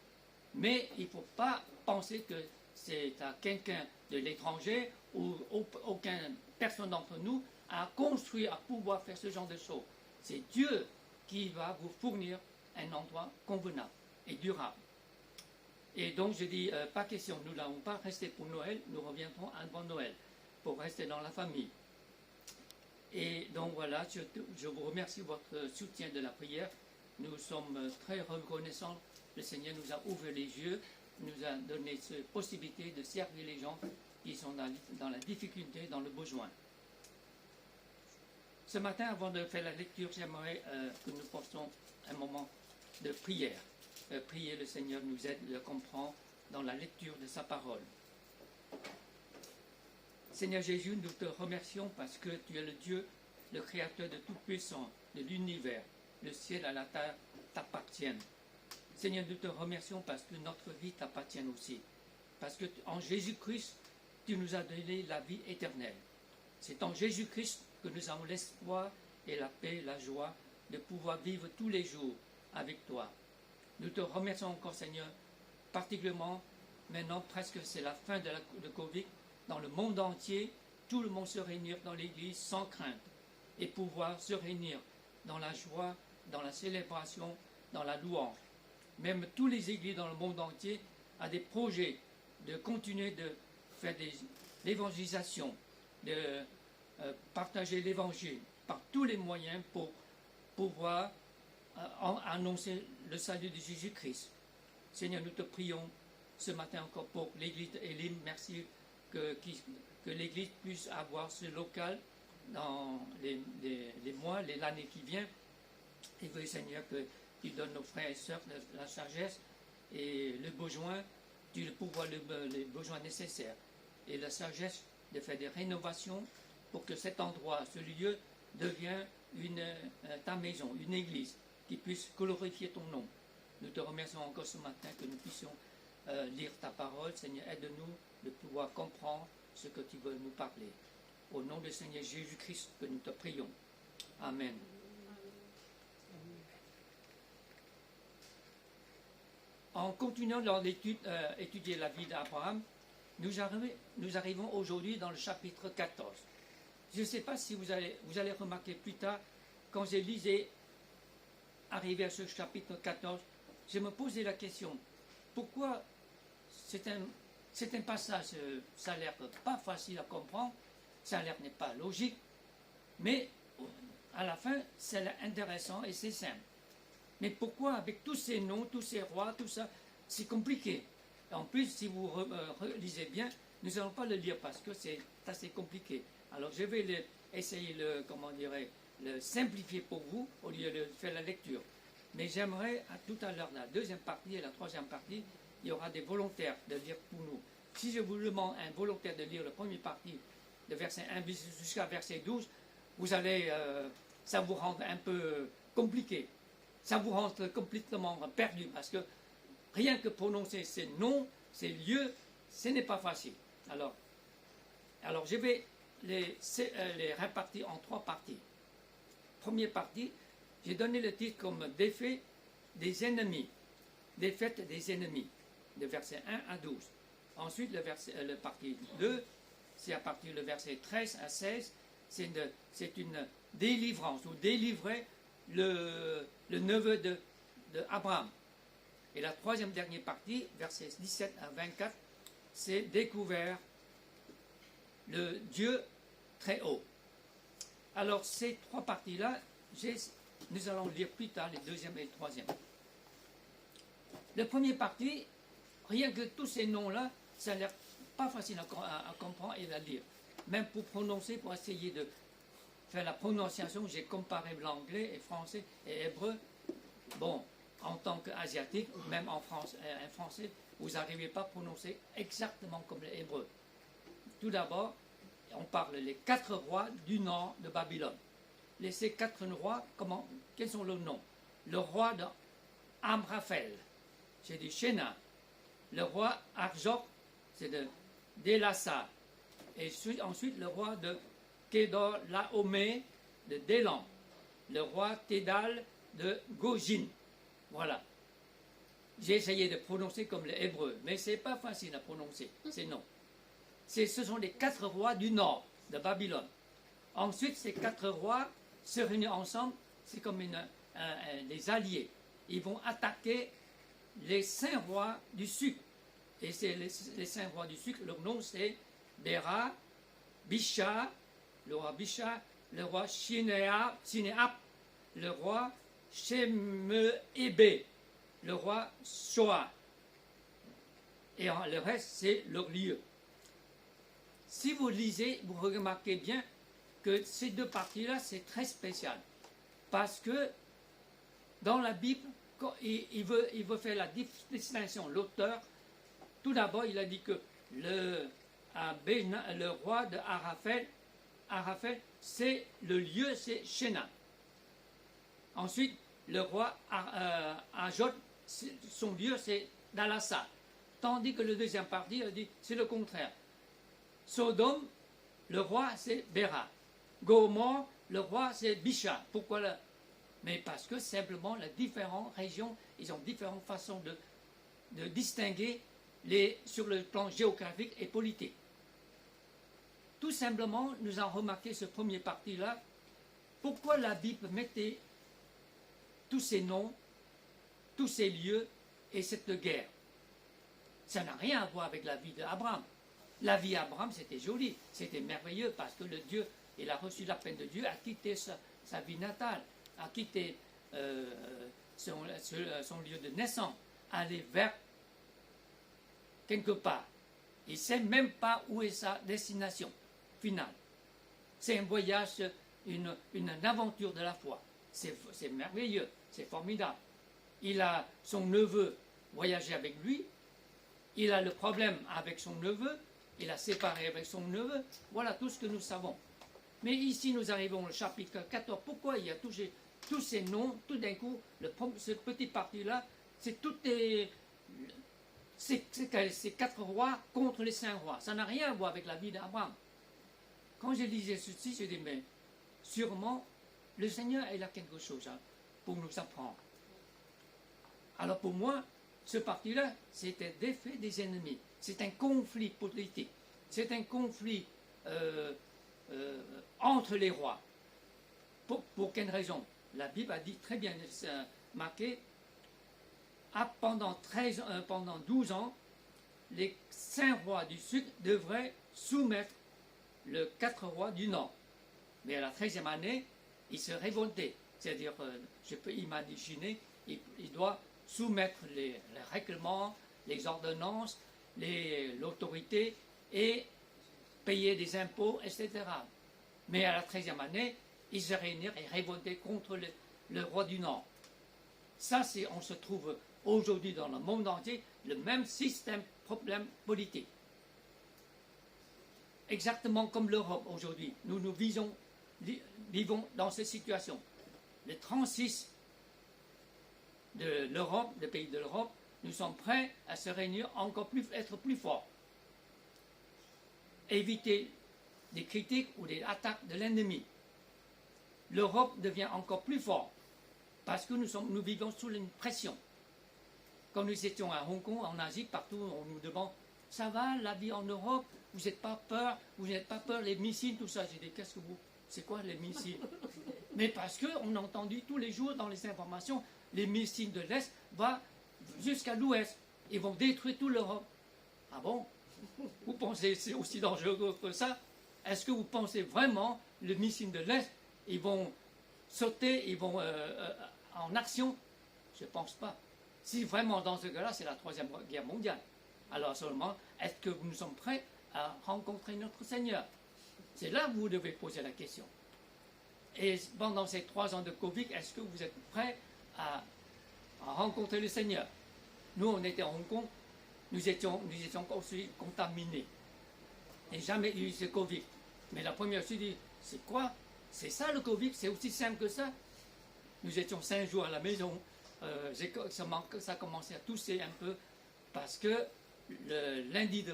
Mais il ne faut pas penser que c'est à quelqu'un de l'étranger ou aucune personne d'entre nous à construire, à pouvoir faire ce genre de choses. C'est Dieu qui va vous fournir un endroit convenable et durable. Et donc je dis, pas question, nous n'allons pas rester pour Noël, nous reviendrons avant Noël, pour rester dans la famille. Et donc voilà, je vous remercie de votre soutien de la prière. Nous sommes très reconnaissants. Le Seigneur nous a ouvert les yeux nous a donné cette possibilité de servir les gens qui sont dans la difficulté, dans le besoin. Ce matin, avant de faire la lecture, j'aimerais que nous passions un moment de prière. Prier le Seigneur nous aide, le comprend dans la lecture de sa parole. Seigneur Jésus, nous te remercions parce que tu es le Dieu, le Créateur de tout puissant, de l'univers. Le ciel et la terre t'appartiennent. Seigneur, nous te remercions parce que notre vie t'appartient aussi. Parce que en Jésus-Christ, tu nous as donné la vie éternelle. C'est en Jésus-Christ que nous avons l'espoir et la paix, la joie de pouvoir vivre tous les jours avec toi. Nous te remercions encore, Seigneur, particulièrement maintenant, presque c'est la fin de Covid, dans le monde entier, tout le monde se réunir dans l'église sans crainte et pouvoir se réunir dans la joie, dans la célébration, dans la louange. Même tous les églises dans le monde entier ont des projets de continuer de faire l'évangélisation, de partager l'évangile par tous les moyens pour pouvoir annoncer le salut de Jésus-Christ. Seigneur, nous te prions ce matin encore pour l'église Elim. Merci que l'église puisse avoir ce local dans les mois, l'année qui vient. Et veux, Seigneur, que tu donnes nos frères et sœurs la sagesse et le besoin, tu pourvois les besoins nécessaires et la sagesse de faire des rénovations pour que cet endroit, ce lieu, devienne ta maison, une église qui puisse glorifier ton nom. Nous te remercions encore ce matin que nous puissions lire ta parole. Seigneur, aide-nous de pouvoir comprendre ce que tu veux nous parler. Au nom du Seigneur Jésus-Christ que nous te prions. Amen. En continuant d'étudier la vie d'Abraham, nous arrivons aujourd'hui dans le chapitre 14. Je ne sais pas si vous allez remarquer plus tard, quand j'ai lisé, arrivé à ce chapitre 14, je me posais la question, pourquoi c'est un passage, ça a l'air pas facile à comprendre, ça a l'air n'est pas logique, mais à la fin, c'est intéressant et c'est simple. Mais pourquoi avec tous ces noms, tous ces rois, tout ça, c'est compliqué. En plus, si vous relisez bien, nous n'allons pas le lire parce que c'est assez compliqué. Alors je vais essayer le simplifier pour vous au lieu de faire la lecture. Mais j'aimerais, tout à l'heure, la deuxième partie et la troisième partie, il y aura des volontaires de lire pour nous. Si je vous demande un volontaire de lire la première partie, de verset 1 jusqu'à verset 12, vous allez, ça vous rendre un peu compliqué. Ça vous rend complètement perdu parce que rien que prononcer ces noms, ces lieux, ce n'est pas facile. Alors je vais les répartir en trois parties. Première partie, j'ai donné le titre comme défaite des ennemis. Défaite des ennemis, de verset 1 à 12. Ensuite, le partie 2, c'est à partir du verset 13 à 16, c'est une délivrance, ou délivrer le neveu de Abraham. Et la troisième dernière partie, versets 17 à 24, c'est découvert le Dieu très haut. Alors ces trois parties-là, nous allons lire plus tard les deuxième et le troisième. La première partie, rien que tous ces noms-là, ça a l'air pas facile à comprendre et à lire. Même pour prononcer, pour essayer de faire la prononciation, j'ai comparé l'anglais et français et hébreu. Bon, en tant qu'asiatique, même en français, vous n'arrivez pas à prononcer exactement comme l'hébreu. Tout d'abord, on parle les 4 rois du nord de Babylone. Ces 4 rois, quels sont leurs noms? Le roi d'Amraphel, c'est de Shéna. Le roi Arjok, c'est d'Élassa. Et ensuite, le roi de Kedorlaomé de Délan. Le roi Tédal de Gojin. Voilà. J'ai essayé de prononcer comme l'hébreu, mais ce n'est pas facile à prononcer, ces noms. Ce sont les 4 rois du nord de Babylone. Ensuite, ces 4 rois se réunissent ensemble, c'est comme des alliés. Ils vont attaquer les 5 rois du sud. Et c'est les 5 rois du sud, leur nom c'est Béra, Bisha, le roi Bisha, le roi Shineap, le roi Shemébé, le roi Shoa. Et le reste, c'est leur lieu. Si vous lisez, vous remarquez bien que ces deux parties-là, c'est très spécial. Parce que dans la Bible, quand il veut faire la distinction. L'auteur, tout d'abord, il a dit que le roi de Araphel, c'est le lieu, c'est Shénan. Ensuite, le roi Ajot, son lieu, c'est Dalassa. Tandis que le deuxième parti, il a dit, c'est le contraire. Sodome, le roi, c'est Béra. Gomorrhe, le roi, c'est Bisha. Pourquoi là? Mais parce que simplement, les différentes régions, ils ont différentes façons de distinguer sur le plan géographique et politique. Tout simplement, nous avons remarqué ce premier parti-là. Pourquoi la Bible mettait tous ces noms, tous ces lieux et cette guerre? Ça n'a rien à voir avec la vie d'Abraham. La vie d'Abraham, c'était joli, c'était merveilleux parce que le Dieu, il a reçu la peine de Dieu, a quitté sa vie natale, a quitté son lieu de naissance, aller vers quelque part. Il ne sait même pas où est sa destination finale. C'est un voyage, une aventure de la foi. C'est merveilleux, c'est formidable. Il a son neveu voyagé avec lui, il a le problème avec son neveu, il a séparé avec son neveu, voilà tout ce que nous savons. Mais ici nous arrivons au chapitre 14, pourquoi il y a tous ces noms, tout d'un coup, ce petit parti-là, c'est ces quatre rois contre les 5 rois. Ça n'a rien à voir avec la vie d'Abraham. Quand je lisais ceci, je dis, mais sûrement, le Seigneur, il a quelque chose pour nous apprendre. Alors pour moi, ce parti-là, c'était défait des ennemis. C'est un conflit politique. C'est un conflit entre les rois. Pour quelle raison? La Bible a dit très bien marqué, pendant 12 ans, les 5 rois du sud devraient soumettre les 4 rois du nord. Mais à la 13e année, il se révoltait. C'est-à-dire, je peux imaginer, il doit soumettre les règlements, les ordonnances, l'autorité et payer des impôts, etc. Mais à la 13e année, ils se réunirent et révoltaient contre le roi du Nord. Ça, on se trouve aujourd'hui dans le monde entier, le même système, problème politique. Exactement comme l'Europe aujourd'hui. Nous vivons dans cette situation. Les 36 de l'Europe, des pays de l'Europe, nous sommes prêts à se réunir être plus forts. Éviter des critiques ou des attaques de l'ennemi. L'Europe devient encore plus forte parce que nous vivons sous une pression. Quand nous étions à Hong Kong, en Asie, partout, on nous demande « Ça va, la vie en Europe? Vous n'êtes pas peur? Vous n'êtes pas peur? Les missiles, tout ça ?» J'ai dit « C'est quoi les missiles ?» Mais parce qu'on a entendu tous les jours dans les informations, les missiles de l'Est vont jusqu'à l'Ouest. Ils vont détruire toute l'Europe. Ah bon? Vous pensez que c'est aussi dangereux que ça? Est-ce que vous pensez vraiment les missiles de l'Est, ils vont sauter, ils vont en action? Je ne pense pas. Si vraiment dans ce cas-là, c'est la 3e guerre mondiale, alors seulement, est-ce que nous sommes prêts à rencontrer notre Seigneur? C'est là que vous devez poser la question. Et pendant ces 3 ans de Covid, est-ce que vous êtes prêts à rencontrer le Seigneur? Nous, on était à Hong Kong, nous étions aussi contaminés. Et jamais eu ce Covid. Mais la première chose, dit, c'est quoi? C'est ça le Covid? C'est aussi simple que ça? Nous étions 5 jours à la maison. Ça a commencé à tousser un peu parce que le lundi de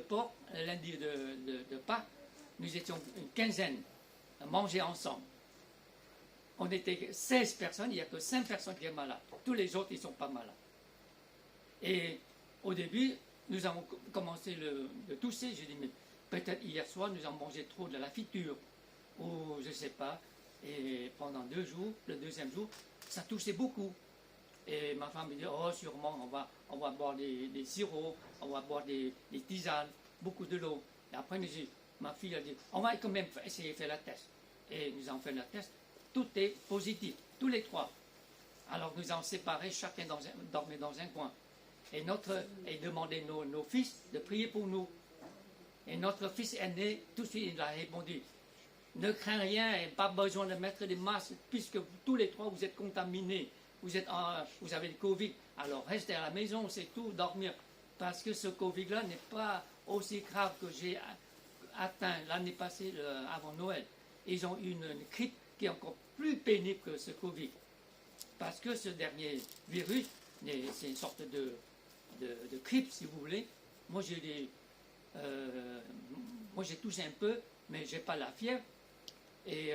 Pâques, nous étions une quinzaine à manger ensemble. On était 16 personnes, il n'y a que 5 personnes qui sont malades. Tous les autres, ils ne sont pas malades. Et au début, nous avons commencé de tousser. J'ai dit, mais peut-être hier soir, nous avons mangé trop de la friture. Ou je ne sais pas. Et pendant 2 jours, le deuxième jour, ça toussait beaucoup. Et ma femme me dit, oh sûrement, on va boire des sirops, on va boire des tisanes, beaucoup de l'eau. Et après, ma fille a dit, on va quand même essayer de faire la test. Et nous avons fait la test. Tout est positif, tous les 3. Alors nous avons séparé, chacun dormait dans un coin. et demander nos fils de prier pour nous. Et notre fils aîné, tout de suite, il a répondu, ne crains rien et pas besoin de mettre des masques, puisque tous les trois, vous êtes contaminés, vous avez le Covid, alors restez à la maison, c'est tout, dormir. Parce que ce Covid-là n'est pas aussi grave que j'ai atteint l'année passée, avant Noël. Ils ont eu une grippe qui est encore plus pénible que ce Covid. Parce que ce dernier virus, c'est une sorte de grippe, si vous voulez. Moi, j'ai toussé un peu, mais je n'ai pas la fièvre. Et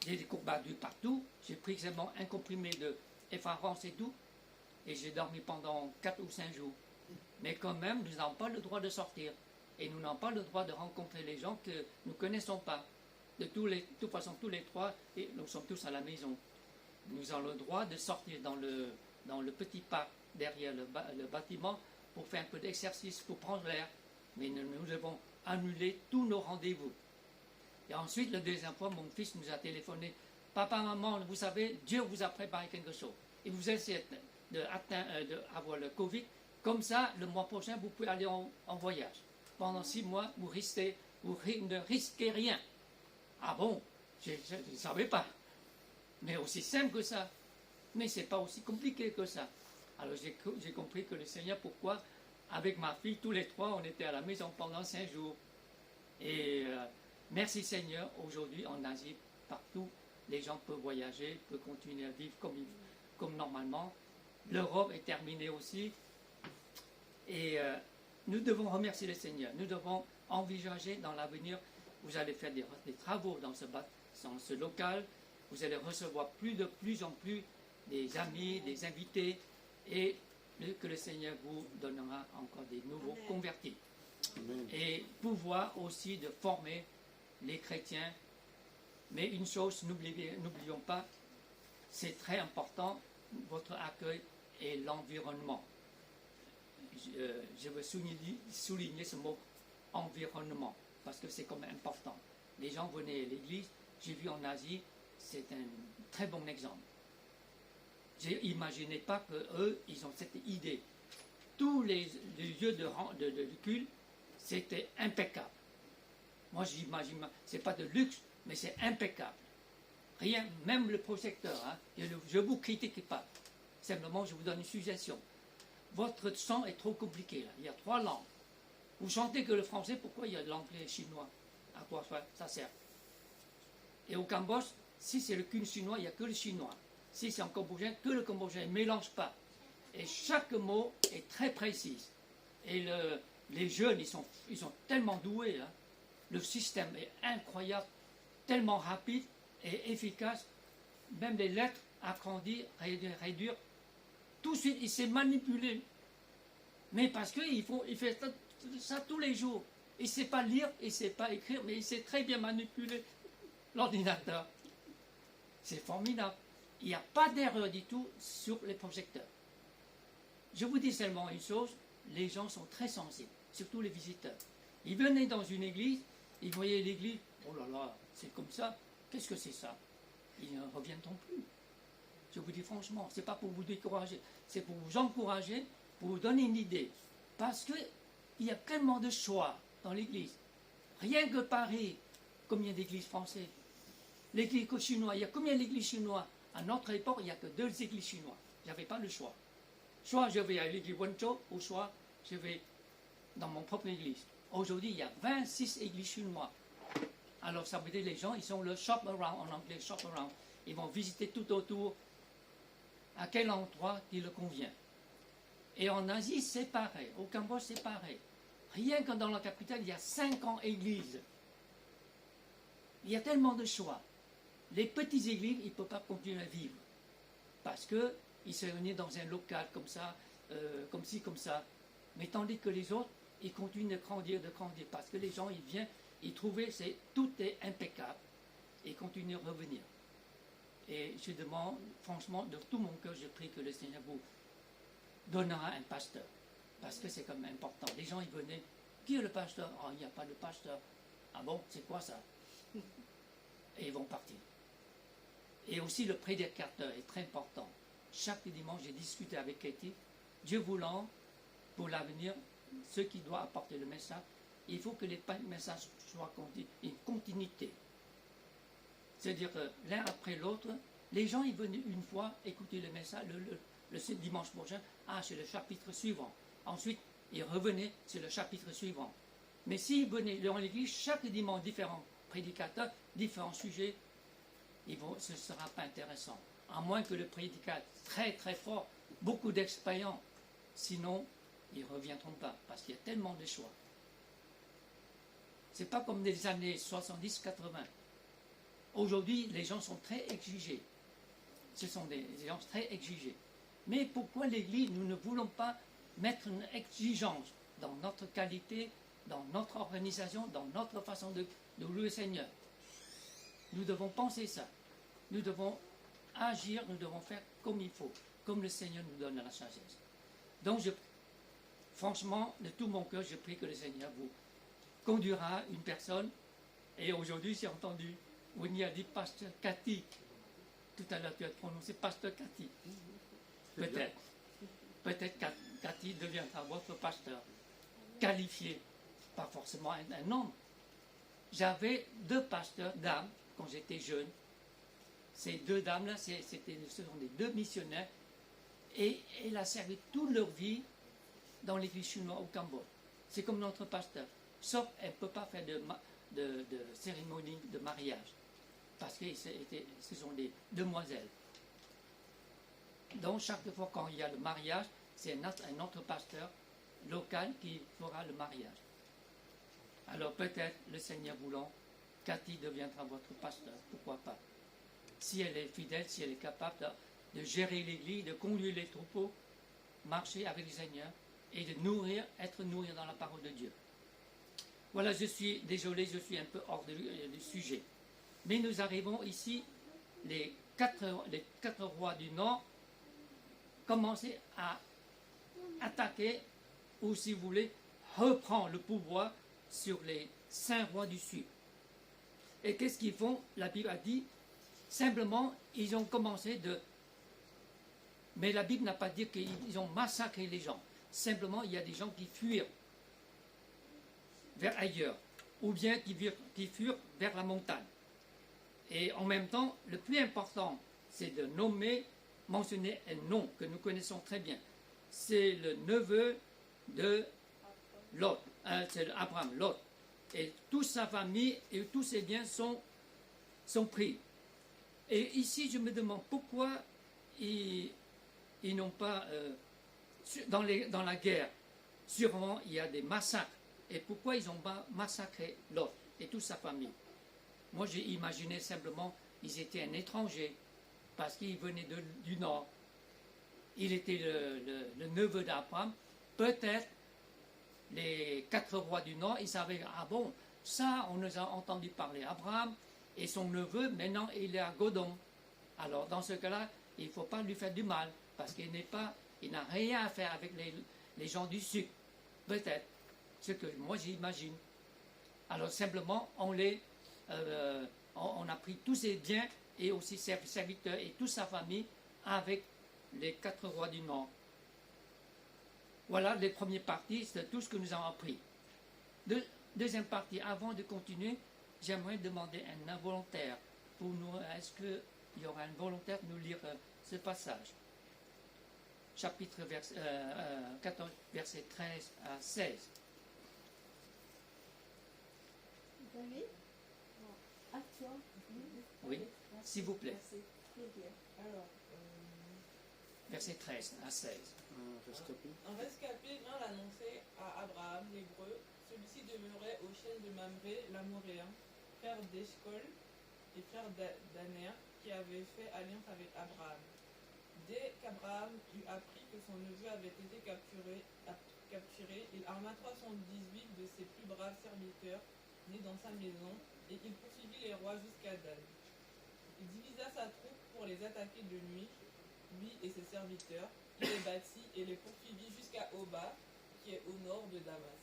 j'ai des courbatures partout. J'ai pris seulement un comprimé de effarance et tout. Et j'ai dormi pendant 4 ou 5 jours. Mais quand même, nous n'avons pas le droit de sortir. Et nous n'avons pas le droit de rencontrer les gens que nous ne connaissons pas. De toute façon, tous les trois, et nous sommes tous à la maison. Nous avons le droit de sortir dans le petit parc derrière le bâtiment pour faire un peu d'exercice, pour prendre l'air. Mais nous devons annuler tous nos rendez-vous. Et ensuite, le deuxième fois, mon fils nous a téléphoné. Papa, maman, vous savez, Dieu vous a préparé quelque chose. Et vous essayez d'avoir le Covid. Comme ça, le mois prochain, vous pouvez aller en voyage. Pendant 6 mois, vous ne risquez rien. Ah bon, je ne savais pas. Mais aussi simple que ça. Mais ce n'est pas aussi compliqué que ça. Alors j'ai compris que le Seigneur, pourquoi, avec ma fille, tous les trois, on était à la maison pendant 5 jours. Et merci Seigneur, aujourd'hui en Asie, partout, les gens peuvent voyager, peuvent continuer à vivre comme normalement. L'Europe est terminée aussi. Et nous devons remercier le Seigneur. Nous devons envisager dans l'avenir, vous allez faire des travaux dans ce local, vous allez recevoir de plus en plus des amis, des invités, et que le Seigneur vous donnera encore des nouveaux convertis. Amen. Et pouvoir aussi de former les chrétiens. Mais une chose, n'oublions pas, c'est très important, votre accueil et l'environnement. Je veux souligner ce mot environnement, parce que c'est quand même important. Les gens venaient à l'église, j'ai vu en Asie, c'est un très bon exemple. N'imaginez pas qu'eux, ils ont cette idée. Tous les lieux de culte, c'était impeccable. Moi, j'imagine, c'est pas de luxe, mais c'est impeccable. Rien, même le projecteur, hein, je ne vous critique pas. Simplement, je vous donne une suggestion. Votre son est trop compliqué, là. Il y a 3 langues. Vous chantez que le français, pourquoi il y a de l'anglais et le chinois? À quoi ça sert? Et au Cambodge, si c'est le culte chinois, il n'y a que le chinois. Si c'est en cambodgien, que le cambodgien. Il ne mélange pas. Et chaque mot est très précis. Et les jeunes, ils sont tellement doués. Hein. Le système est incroyable, tellement rapide et efficace. Même les lettres, agrandir, réduire, tout de suite, il s'est manipulé. Mais parce qu'il fait ça tous les jours. Il ne sait pas lire, il ne sait pas écrire, mais il sait très bien manipuler l'ordinateur. C'est formidable. Il n'y a pas d'erreur du tout sur les projecteurs. Je vous dis seulement une chose, les gens sont très sensibles, surtout les visiteurs. Ils venaient dans une église, ils voyaient l'église, oh là là, c'est comme ça, qu'est-ce que c'est ça? Ils ne reviendront plus. Je vous dis franchement, ce n'est pas pour vous décourager, c'est pour vous encourager, pour vous donner une idée. Parce qu'il y a tellement de choix dans l'église. Rien que Paris, combien d'églises françaises? L'église chinoise, il y a combien d'églises chinoises? À notre époque, il n'y a que 2 églises chinoises. Je n'avais pas le choix. Soit je vais à l'église Wenzhou, ou soit je vais dans mon propre église. Aujourd'hui, il y a 26 églises chinoises. Alors ça veut dire que les gens, ils sont le shop around, en anglais shop around. Ils vont visiter tout autour, à quel endroit il leur convient. Et en Asie, c'est pareil. Au Cambodge, c'est pareil. Rien que dans la capitale, il y a 50 églises. Il y a tellement de choix. Les petites églises, ils ne peuvent pas continuer à vivre. Parce qu'ils se réunissent dans un local comme ça, comme ci, comme ça. Mais tandis que les autres, ils continuent de grandir. Parce que les gens, ils viennent, ils trouvent que tout est impeccable. Et ils continuent de revenir. Et je demande, franchement, de tout mon cœur, je prie que le Seigneur vous donnera un pasteur. Parce que c'est quand même important. Les gens, ils venaient, qui est le pasteur? Oh, il n'y a pas de pasteur. Ah bon, c'est quoi ça? Et ils vont partir. Et aussi le prédicateur est très important. Chaque dimanche, j'ai discuté avec Katie. Dieu voulant, pour l'avenir, ceux qui doivent apporter le message, il faut que les messages soient une continuité. C'est-à-dire que l'un après l'autre, les gens ils venaient une fois écouter le message, le dimanche prochain, c'est le chapitre suivant. Ensuite, ils revenaient, c'est le chapitre suivant. Mais s'ils venaient dans l'église, chaque dimanche, différents prédicateurs, différents sujets, ce ne sera pas intéressant. À moins que le prédicateur très très fort, beaucoup d'expérience. Sinon, ils ne reviendront pas, parce qu'il y a tellement de choix. Ce n'est pas comme des années 70-80. Aujourd'hui, les gens sont très exigés. Ce sont des gens très exigés. Mais pourquoi l'Église, nous ne voulons pas mettre une exigence dans notre qualité, dans notre organisation, dans notre façon de louer le Seigneur? Nous devons penser ça. Nous devons agir, nous devons faire comme il faut, comme le Seigneur nous donne la sagesse. Donc, franchement, de tout mon cœur, je prie que le Seigneur vous conduira une personne. Et aujourd'hui, j'ai entendu, Winnie a dit Pasteur Cathy. Tout à l'heure, tu as prononcé Pasteur Cathy. Peut-être. Peut-être Cathy deviendra votre pasteur. Qualifié. Pas forcément un homme. J'avais 2 pasteurs, dames, quand j'étais jeune. Ces 2 dames-là, ce sont des 2 missionnaires. Et elle a servi toute leur vie dans l'église chinoise au Cambodge. C'est comme notre pasteur. Sauf qu'elle ne peut pas faire de cérémonie de mariage. Parce que ce sont des demoiselles. Donc chaque fois quand il y a le mariage, c'est un autre pasteur local qui fera le mariage. Alors peut-être, le Seigneur voulant, Cathy deviendra votre pasteur. Pourquoi pas? Si elle est fidèle, si elle est capable de gérer l'église, de conduire les troupeaux, marcher avec le Seigneur et de être nourri dans la parole de Dieu. Voilà, je suis désolé, je suis un peu hors du sujet. Mais nous arrivons ici, les quatre rois du Nord commençaient à attaquer, ou si vous voulez, reprendre le pouvoir sur les 5 rois du Sud. Et qu'est-ce qu'ils font? La Bible a dit, simplement, ils ont commencé de... Mais la Bible n'a pas dit qu'ils ont massacré les gens. Simplement, il y a des gens qui fuirent vers ailleurs, ou bien qui furent vers la montagne. Et en même temps, le plus important, c'est de mentionner un nom que nous connaissons très bien. C'est le neveu de Lot, c'est Abraham, Lot. Et toute sa famille et tous ses biens sont pris. Et ici, je me demande pourquoi ils n'ont pas, dans la guerre, sûrement il y a des massacres. Et pourquoi ils n'ont pas massacré Lot et toute sa famille? Moi, j'ai imaginé simplement, ils étaient un étranger, parce qu'ils venaient du Nord. Il était le neveu d'Abraham. Peut-être, les 4 rois du Nord, ils savaient, ah bon, ça, on nous a entendu parler. Abraham et son neveu, maintenant, il est à Godon. Alors, dans ce cas-là, il ne faut pas lui faire du mal, parce qu'il n'a rien à faire avec les gens du Sud. Peut-être. Ce que moi, j'imagine. Alors, simplement, on a pris tous ses biens et aussi ses serviteurs et toute sa famille avec les 4 rois du Nord. Voilà les premières parties, c'est tout ce que nous avons appris. Deuxième partie, avant de continuer, j'aimerais demander un volontaire pour nous. Est-ce qu'il y aura un volontaire pour nous lire ce passage? Chapitre 14, versets 13 à 16. David? Toi? Oui, s'il vous plaît. Très bien. Alors, Versets 13 à 16. Un rescapé vint l'annoncer à Abraham, l'Hébreu. Celui-ci demeurait aux chaînes de Mamré, l'Amoréen, frère d'Eshcol et frère d'Aner, qui avait fait alliance avec Abraham. Dès qu'Abraham eut appris que son neveu avait été capturé, il arma 318 de ses plus braves serviteurs nés dans sa maison, et il poursuivit les rois jusqu'à Dan. Il divisa sa troupe pour les attaquer de nuit, lui et ses serviteurs. Il les battit et les poursuivit jusqu'à Oba, qui est au nord de Damas.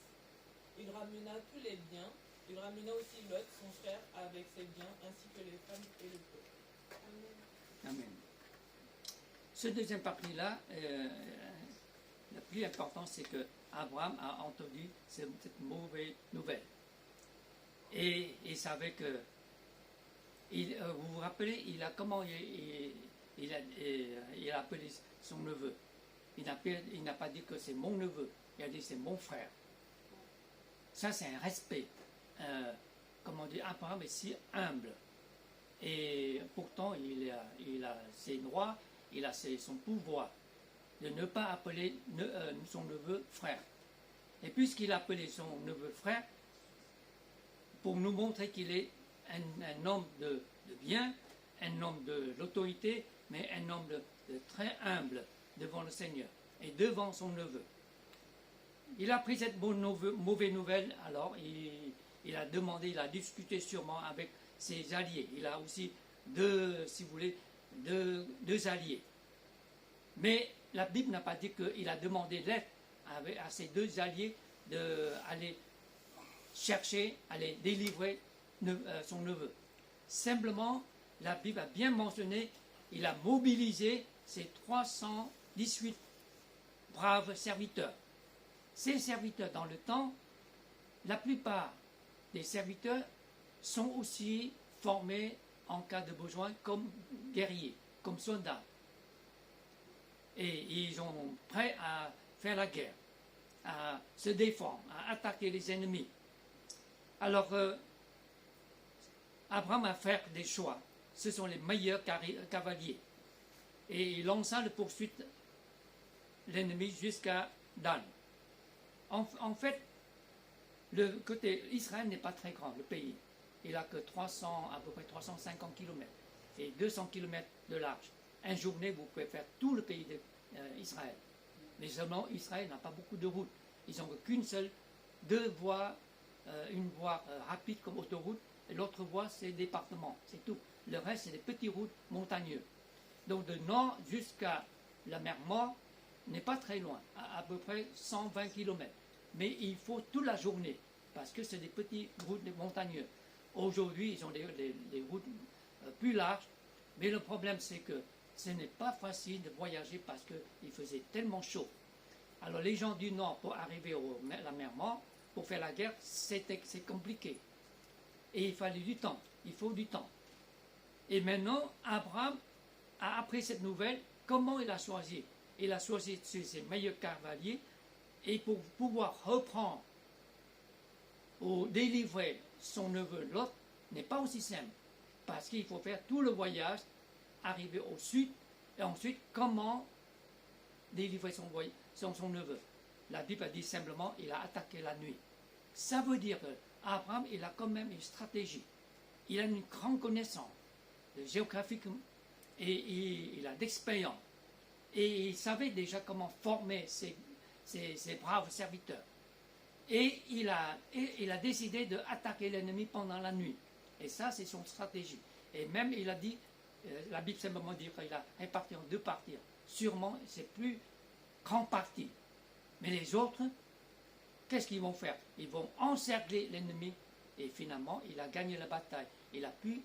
Il ramena tous les biens. Il ramena aussi Lot, son frère, avec ses biens, ainsi que les femmes et le peuple. Amen. Ce deuxième partie-là, le plus important, c'est que Abraham a entendu cette mauvaise nouvelle. Et il savait que, vous vous rappelez, il a appelé son neveu. Il n'a pas dit que c'est mon neveu, il a dit c'est mon frère. Ça, c'est un respect. Comment dire, Abraham est si humble. Et pourtant, il a ses droits, il a son pouvoir de ne pas appeler son neveu frère. Et puisqu'il a appelé son neveu frère, pour nous montrer qu'il est un homme de bien, un homme de l'autorité, mais un homme de très humble devant le Seigneur et devant son neveu. Il a pris cette mauvaise nouvelle, alors il a demandé, il a discuté sûrement avec ses alliés. Il a aussi deux alliés. Mais la Bible n'a pas dit qu'il a demandé l'aide à ses deux alliés d'aller chercher, aller délivrer son neveu. Simplement, la Bible a bien mentionné, il a mobilisé ses 318 braves serviteurs. Ces serviteurs, dans le temps, la plupart des serviteurs sont aussi formés en cas de besoin comme guerriers, comme soldats. Et ils sont prêts à faire la guerre, à se défendre, à attaquer les ennemis. Alors, Abraham a fait des choix. Ce sont les meilleurs cavaliers. Et il lança le poursuite l'ennemi jusqu'à Dan. En fait, le côté Israël n'est pas très grand, le pays. Il n'a que à peu près 350 km et 200 km de large. Une journée, vous pouvez faire tout le pays d'Israël. Mais seulement, Israël n'a pas beaucoup de routes. Ils n'ont qu'une seule, deux voies, une voie rapide comme autoroute, et l'autre voie, c'est département, c'est tout. Le reste, c'est des petites routes montagneuses. Donc, de nord jusqu'à la mer Morte n'est pas très loin, à peu près 120 km. Mais il faut toute la journée, parce que c'est des petites routes montagneuses. Aujourd'hui, ils ont des routes plus larges, mais le problème, c'est que ce n'est pas facile de voyager parce qu'il faisait tellement chaud. Alors, les gens du nord, pour arriver à la mer Morte, pour faire la guerre, c'est compliqué. Et il fallait du temps, il faut du temps. Et maintenant, Abraham a appris cette nouvelle, comment il a choisi? Il a choisi ses meilleurs cavaliers, et pour pouvoir reprendre ou délivrer son neveu Lot n'est pas aussi simple, parce qu'il faut faire tout le voyage, arriver au sud, et ensuite comment délivrer son neveu. La Bible a dit simplement, il a attaqué la nuit. Ça veut dire qu'Abraham, il a quand même une stratégie. Il a une grande connaissance géographique et il a d'expérience. Et il savait déjà comment former ses braves serviteurs. Et il a décidé d'attaquer l'ennemi pendant la nuit. Et ça, c'est son stratégie. Et même, il a dit, la Bible simplement dit qu'il a réparti en deux parties. Sûrement, c'est plus grand parti. Mais les autres, qu'est-ce qu'ils vont faire? Ils vont encercler l'ennemi. Et finalement, il a gagné la bataille. Il a pu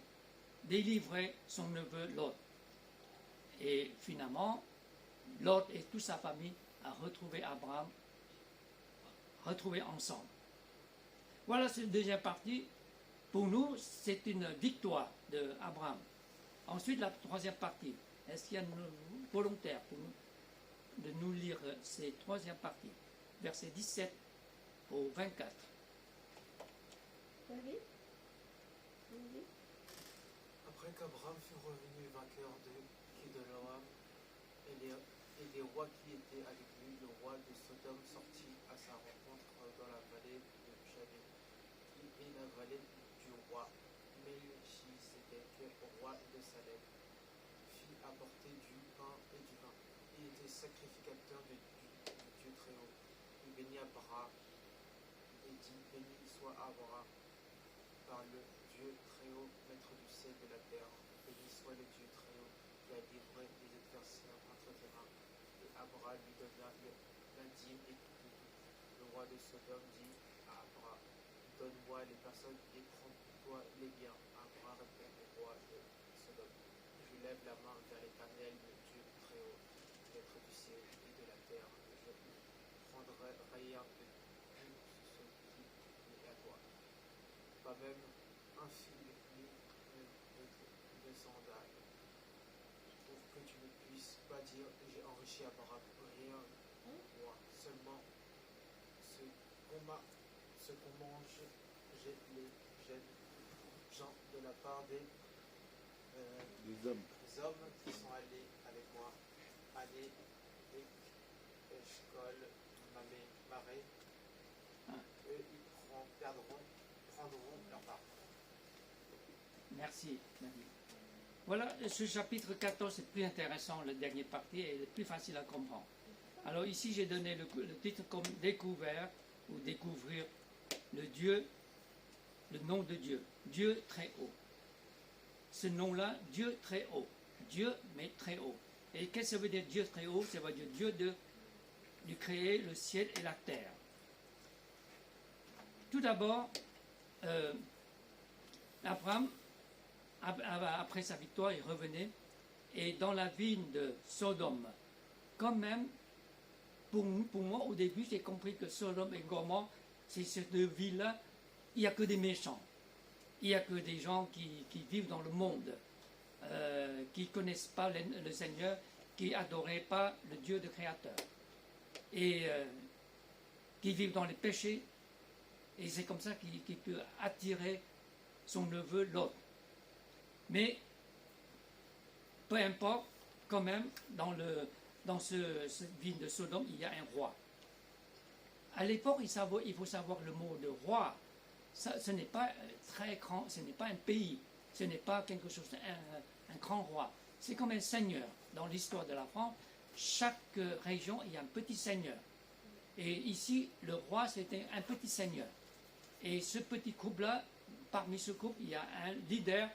délivrer son neveu Lot. Et finalement, Lot et toute sa famille a retrouvé Abraham, retrouvés ensemble. Voilà cette deuxième partie. Pour nous, c'est une victoire d'Abraham. Ensuite, la troisième partie. Est-ce qu'il y a un volontaire pour nous, de nous lire cette troisième partie, versets 17 au 24. David? Oui. Après qu'Abraham fut revenu vainqueur de Kedorlaomer et des rois qui étaient avec lui, le roi de Sodome sortit à sa rencontre dans la vallée de Javé, qui est la vallée du roi Melchisédek, roi de Salem, fit apporter du pain et du vin. Il était sacrificateur du Dieu très haut. Il bénit Abraham et dit, béni soit Abraham par le Dieu très haut, maître du ciel et de la terre. Béni soit le Dieu très haut qui a livré les adversaires entre tes mains. Et Abraham lui donna l'intime et tout. Le roi de Sodome dit à Abraham, donne-moi les personnes et prends-toi les biens. Abraham répond au roi de Sodome, je lève la main vers l'Éternel, le Dieu très haut, maître du ciel et de la terre. Je prendrai rien de tout ce qui est à toi. Pas même un fil ni de sandales, pour que tu ne puisses pas dire j'ai enrichi Abraham. Rien, moi, seulement ce qu'on mange, j'ai les jeunes gens de la part des hommes qui sont allés avec moi, allés et Eshkol, Maré, eux ils prendront leur part. Merci, Nadia. Voilà, ce chapitre 14 est plus intéressant, la dernière partie, et est plus facile à comprendre. Alors ici, j'ai donné le titre comme découvert ou découvrir le nom de Dieu, Dieu très haut. Ce nom-là, Dieu très haut, Dieu mais très haut. Et qu'est-ce que ça veut dire Dieu très haut? Ça veut dire Dieu de créer le ciel et la terre. Tout d'abord, Abraham, après sa victoire, il revenait, et dans la ville de Sodome, quand même, pour moi, au début, j'ai compris que Sodome et Gomorrhe, c'est ces deux villes-là, il n'y a que des méchants. Il n'y a que des gens qui vivent dans le monde, qui ne connaissent pas le Seigneur, qui n'adoraient pas le Dieu de Créateur, et qui vivent dans les péchés, et c'est comme ça qu'il peut attirer son neveu Lot. Mais, peu importe, quand même, dans cette ville de Sodome, il y a un roi. À l'époque, il faut savoir le mot de roi. Ce n'est pas très grand, ce n'est pas un pays, ce n'est pas quelque chose, un grand roi. C'est comme un seigneur. Dans l'histoire de la France, chaque région, il y a un petit seigneur. Et ici, le roi, c'était un petit seigneur. Et ce petit couple-là, parmi ce couple, il y a un leader.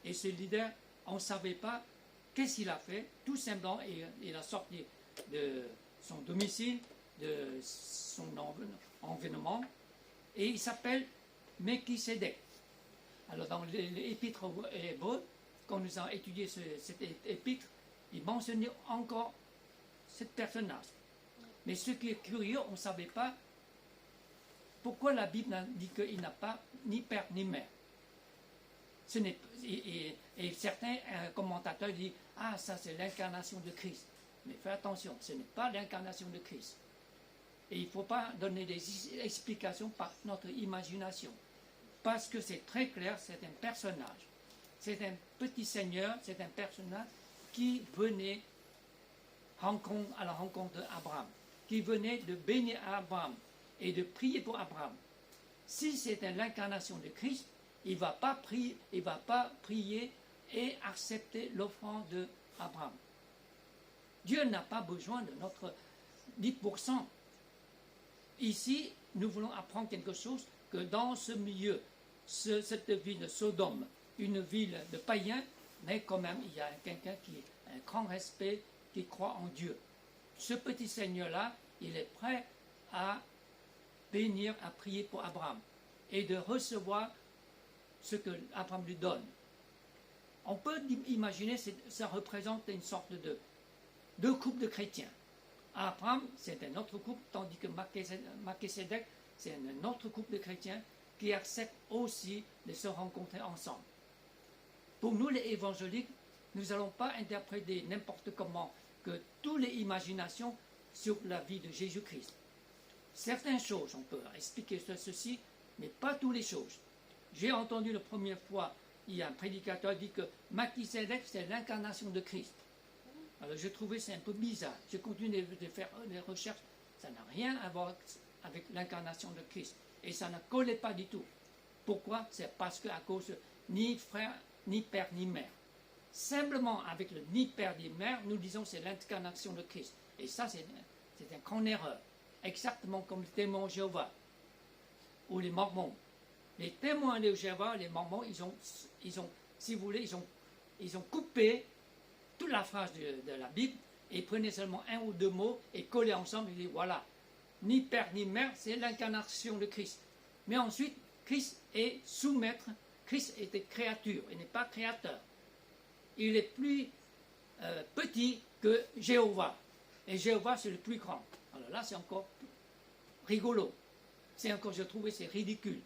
Et ce leader, on ne savait pas qu'est-ce qu'il a fait. Tout simplement, il a sorti de son domicile, de son environnement, et il s'appelle Melchisédek. Alors, dans l'épître hébreu, quand nous avons étudié cet épître, il mentionnait encore ce personnage. Mais ce qui est curieux, on ne savait pas pourquoi la Bible dit qu'il n'a pas ni père ni mère. Et certains commentateurs disent « Ah, ça c'est l'incarnation de Christ ». Mais fais attention, ce n'est pas l'incarnation de Christ. Et il ne faut pas donner des explications par notre imagination. Parce que c'est très clair, c'est un personnage. C'est un petit seigneur, c'est un personnage qui venait à la rencontre d'Abraham, qui venait de bénir Abraham et de prier pour Abraham. Si c'était l'incarnation de Christ, il ne va pas prier et accepter l'offrande d'Abraham. Dieu n'a pas besoin de notre 10%. Ici, nous voulons apprendre quelque chose, que dans ce milieu, cette ville de Sodome, une ville de païens, mais quand même, il y a quelqu'un qui a un grand respect, qui croit en Dieu. Ce petit seigneur-là, il est prêt à bénir, à prier pour Abraham et de recevoir ce que Abraham lui donne. On peut imaginer, ça représente une sorte de deux couples de chrétiens. Abraham, c'est un autre couple, tandis que Melchisédek, c'est un autre couple de chrétiens qui acceptent aussi de se rencontrer ensemble. Pour nous, les évangéliques, nous n'allons pas interpréter n'importe comment que toutes les imaginations sur la vie de Jésus-Christ. Certaines choses, on peut expliquer ceci, mais pas toutes les choses. J'ai entendu la première fois, il y a un prédicateur qui dit que Melchisédek, c'est l'incarnation de Christ. Alors j'ai trouvé c'est un peu bizarre. J'ai continué de faire des recherches. Ça n'a rien à voir avec l'incarnation de Christ. Et ça ne collait pas du tout. Pourquoi? C'est parce qu'à cause ni frère, ni père, ni mère. Simplement avec le ni père, ni mère, nous disons c'est l'incarnation de Christ. Et ça, c'est une grande erreur. Exactement comme les témoins de Jéhovah ou les Mormons. Les témoins de Jéhovah, les Mormons, ils ont, si vous voulez, ils ont coupé toute la phrase de la Bible et prenaient seulement un ou deux mots et collaient ensemble et disaient voilà, ni père ni mère, c'est l'incarnation de Christ. Mais ensuite, Christ est sous-maître, Christ était créature, il n'est pas créateur. Il est plus petit que Jéhovah. Et Jéhovah, c'est le plus grand. Alors là, c'est encore rigolo. C'est encore, je trouvais, c'est ridicule.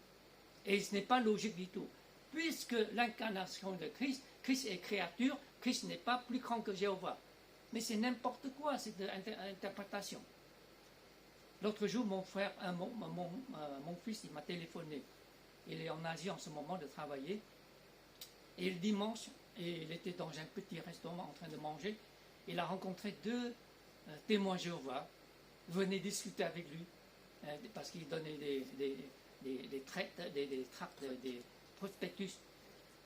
Et ce n'est pas logique du tout. Puisque l'incarnation de Christ, Christ est créature, Christ n'est pas plus grand que Jéhovah. Mais c'est n'importe quoi, cette interprétation. L'autre jour, mon fils, il m'a téléphoné. Il est en Asie en ce moment de travailler. Et le dimanche, il était dans un petit restaurant en train de manger. Il a rencontré deux témoins Jéhovah. Venez discuter avec lui. Parce qu'il donnait des tracts, des prospectus.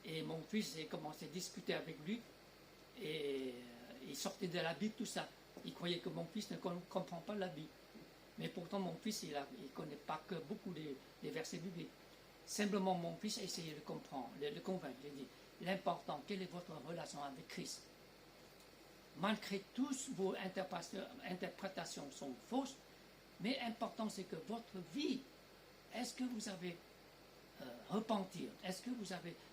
Et mon fils a commencé à discuter avec lui. Et il sortait de la Bible, tout ça. Il croyait que mon fils ne comprend pas la Bible. Mais pourtant, mon fils, il ne connaît pas que beaucoup des versets bibliques. Simplement, mon fils a essayé de comprendre, de le convaincre. Il dit, l'important, quelle est votre relation avec Christ? Malgré tous vos interprétations sont fausses, mais l'important, c'est que votre vie, est-ce que vous avez repentir? Est-ce que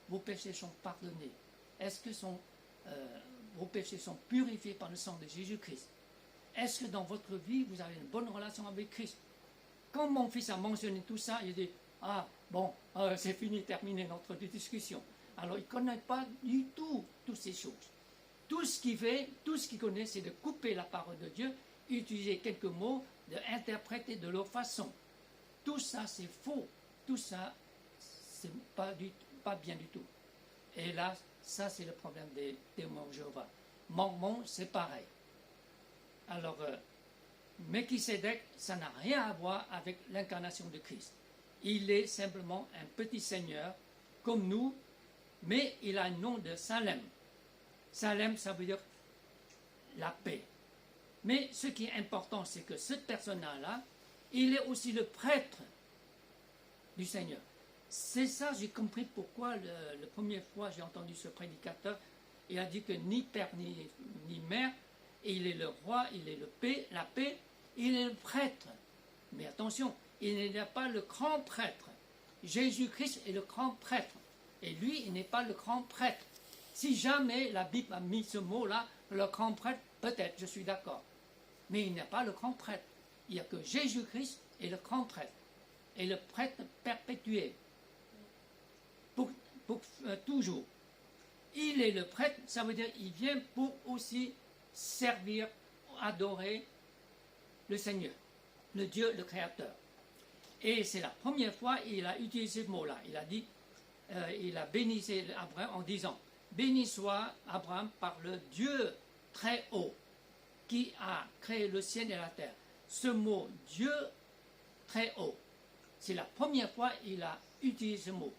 vos péchés sont pardonnés? Est-ce que vos péchés sont purifiés par le sang de Jésus-Christ? Est-ce que dans votre vie, vous avez une bonne relation avec Christ? Quand mon fils a mentionné tout ça, il dit, ah bon, c'est fini, terminé notre discussion. Alors il ne connaît pas du tout toutes ces choses. Tout ce qu'il fait, tout ce qu'il connaît, c'est de couper la parole de Dieu, utiliser quelques mots, d'interpréter de leur façon. Tout ça, c'est faux. Tout ça, c'est pas bien du tout. Et là, ça, c'est le problème des témoins de Jéhovah. Mormon, c'est pareil. Alors, Melchisédek, ça n'a rien à voir avec l'incarnation de Christ. Il est simplement un petit seigneur, comme nous, mais il a un nom de Salem. Salem, ça veut dire la paix. Mais ce qui est important, c'est que ce personnage-là, il est aussi le prêtre du Seigneur. C'est ça, j'ai compris pourquoi la première fois j'ai entendu ce prédicateur, il a dit que ni père ni mère, et il est le roi, il est la paix, il est le prêtre. Mais attention, il n'est pas le grand prêtre. Jésus-Christ est le grand prêtre. Et lui, il n'est pas le grand prêtre. Si jamais la Bible a mis ce mot-là, le grand prêtre, peut-être, je suis d'accord. Mais il n'est pas le grand prêtre. Il n'y a que Jésus-Christ et le grand prêtre. Et le prêtre perpétué. Pour toujours. Il est le prêtre, ça veut dire qu'il vient pour aussi servir, adorer le Seigneur, le Dieu, le Créateur. Et c'est la première fois qu'il a utilisé ce mot-là. Il a dit, il a béni Abraham en disant, béni soit Abraham par le Dieu très haut qui a créé le ciel et la terre. Ce mot Dieu très haut, c'est la première fois qu'il a utilisé ce mot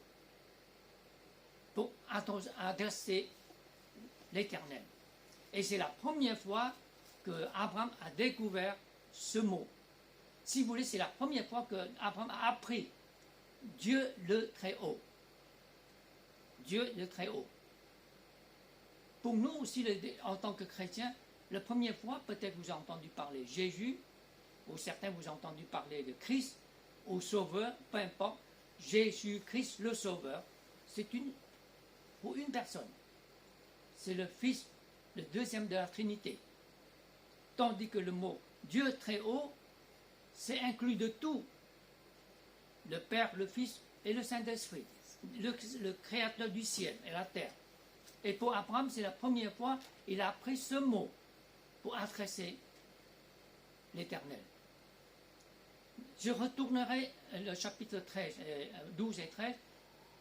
pour adresser l'Éternel. Et c'est la première fois que Abraham a découvert ce mot. Si vous voulez, c'est la première fois que Abraham a appris Dieu le très haut. Dieu le très haut. Pour nous aussi, en tant que chrétiens, la première fois, peut-être vous avez entendu parler Jésus, ou certains vous ont entendu parler de Christ, ou Sauveur, peu importe. Jésus-Christ le Sauveur, c'est pour une personne. C'est le Fils, le deuxième de la Trinité. Tandis que le mot Dieu très haut, c'est inclus de tout. Le Père, le Fils et le Saint-Esprit. Le Créateur du ciel et la terre. Et pour Abraham, c'est la première fois qu'il a appris ce mot pour adresser l'Éternel. Je retournerai le chapitre 13, 12 et 13.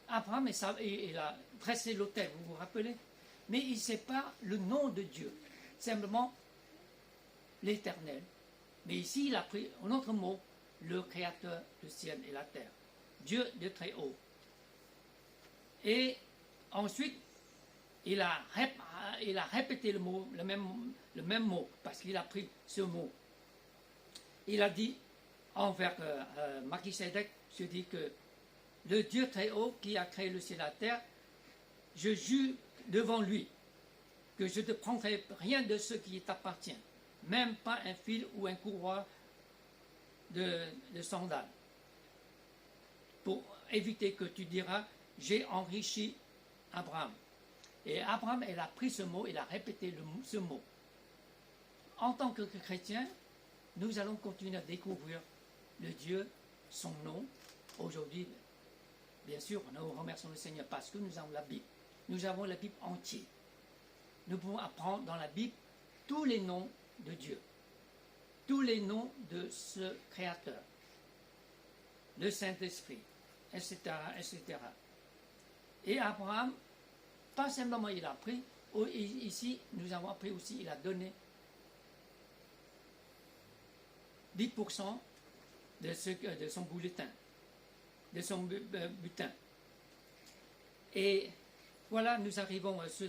Abraham, il a dressé l'autel, vous vous rappelez? Mais il ne sait pas le nom de Dieu. Simplement l'Éternel. Mais ici, il a pris un autre mot, le Créateur du ciel et la terre. Dieu de très haut. Et ensuite, il a répété le même mot, parce qu'il a pris ce mot. Il a dit envers Melchisédek, je dis que le Dieu très haut qui a créé le ciel et la terre, je jure devant lui que je ne prendrai rien de ce qui t'appartient, même pas un fil ou un courroie de sandales, pour éviter que tu diras, j'ai enrichi Abraham. Et Abraham, il a pris ce mot, il a répété ce mot. En tant que chrétien, nous allons continuer à découvrir le Dieu, son nom. Aujourd'hui, bien sûr, nous remercions le Seigneur parce que nous avons la Bible. Nous avons la Bible entière. Nous pouvons apprendre dans la Bible tous les noms de Dieu, tous les noms de ce Créateur, le Saint-Esprit, etc., etc. Et Abraham, pas simplement il a appris, ici nous avons appris aussi, il a donné 10% de son bulletin, de son butin. Et voilà, nous arrivons à ce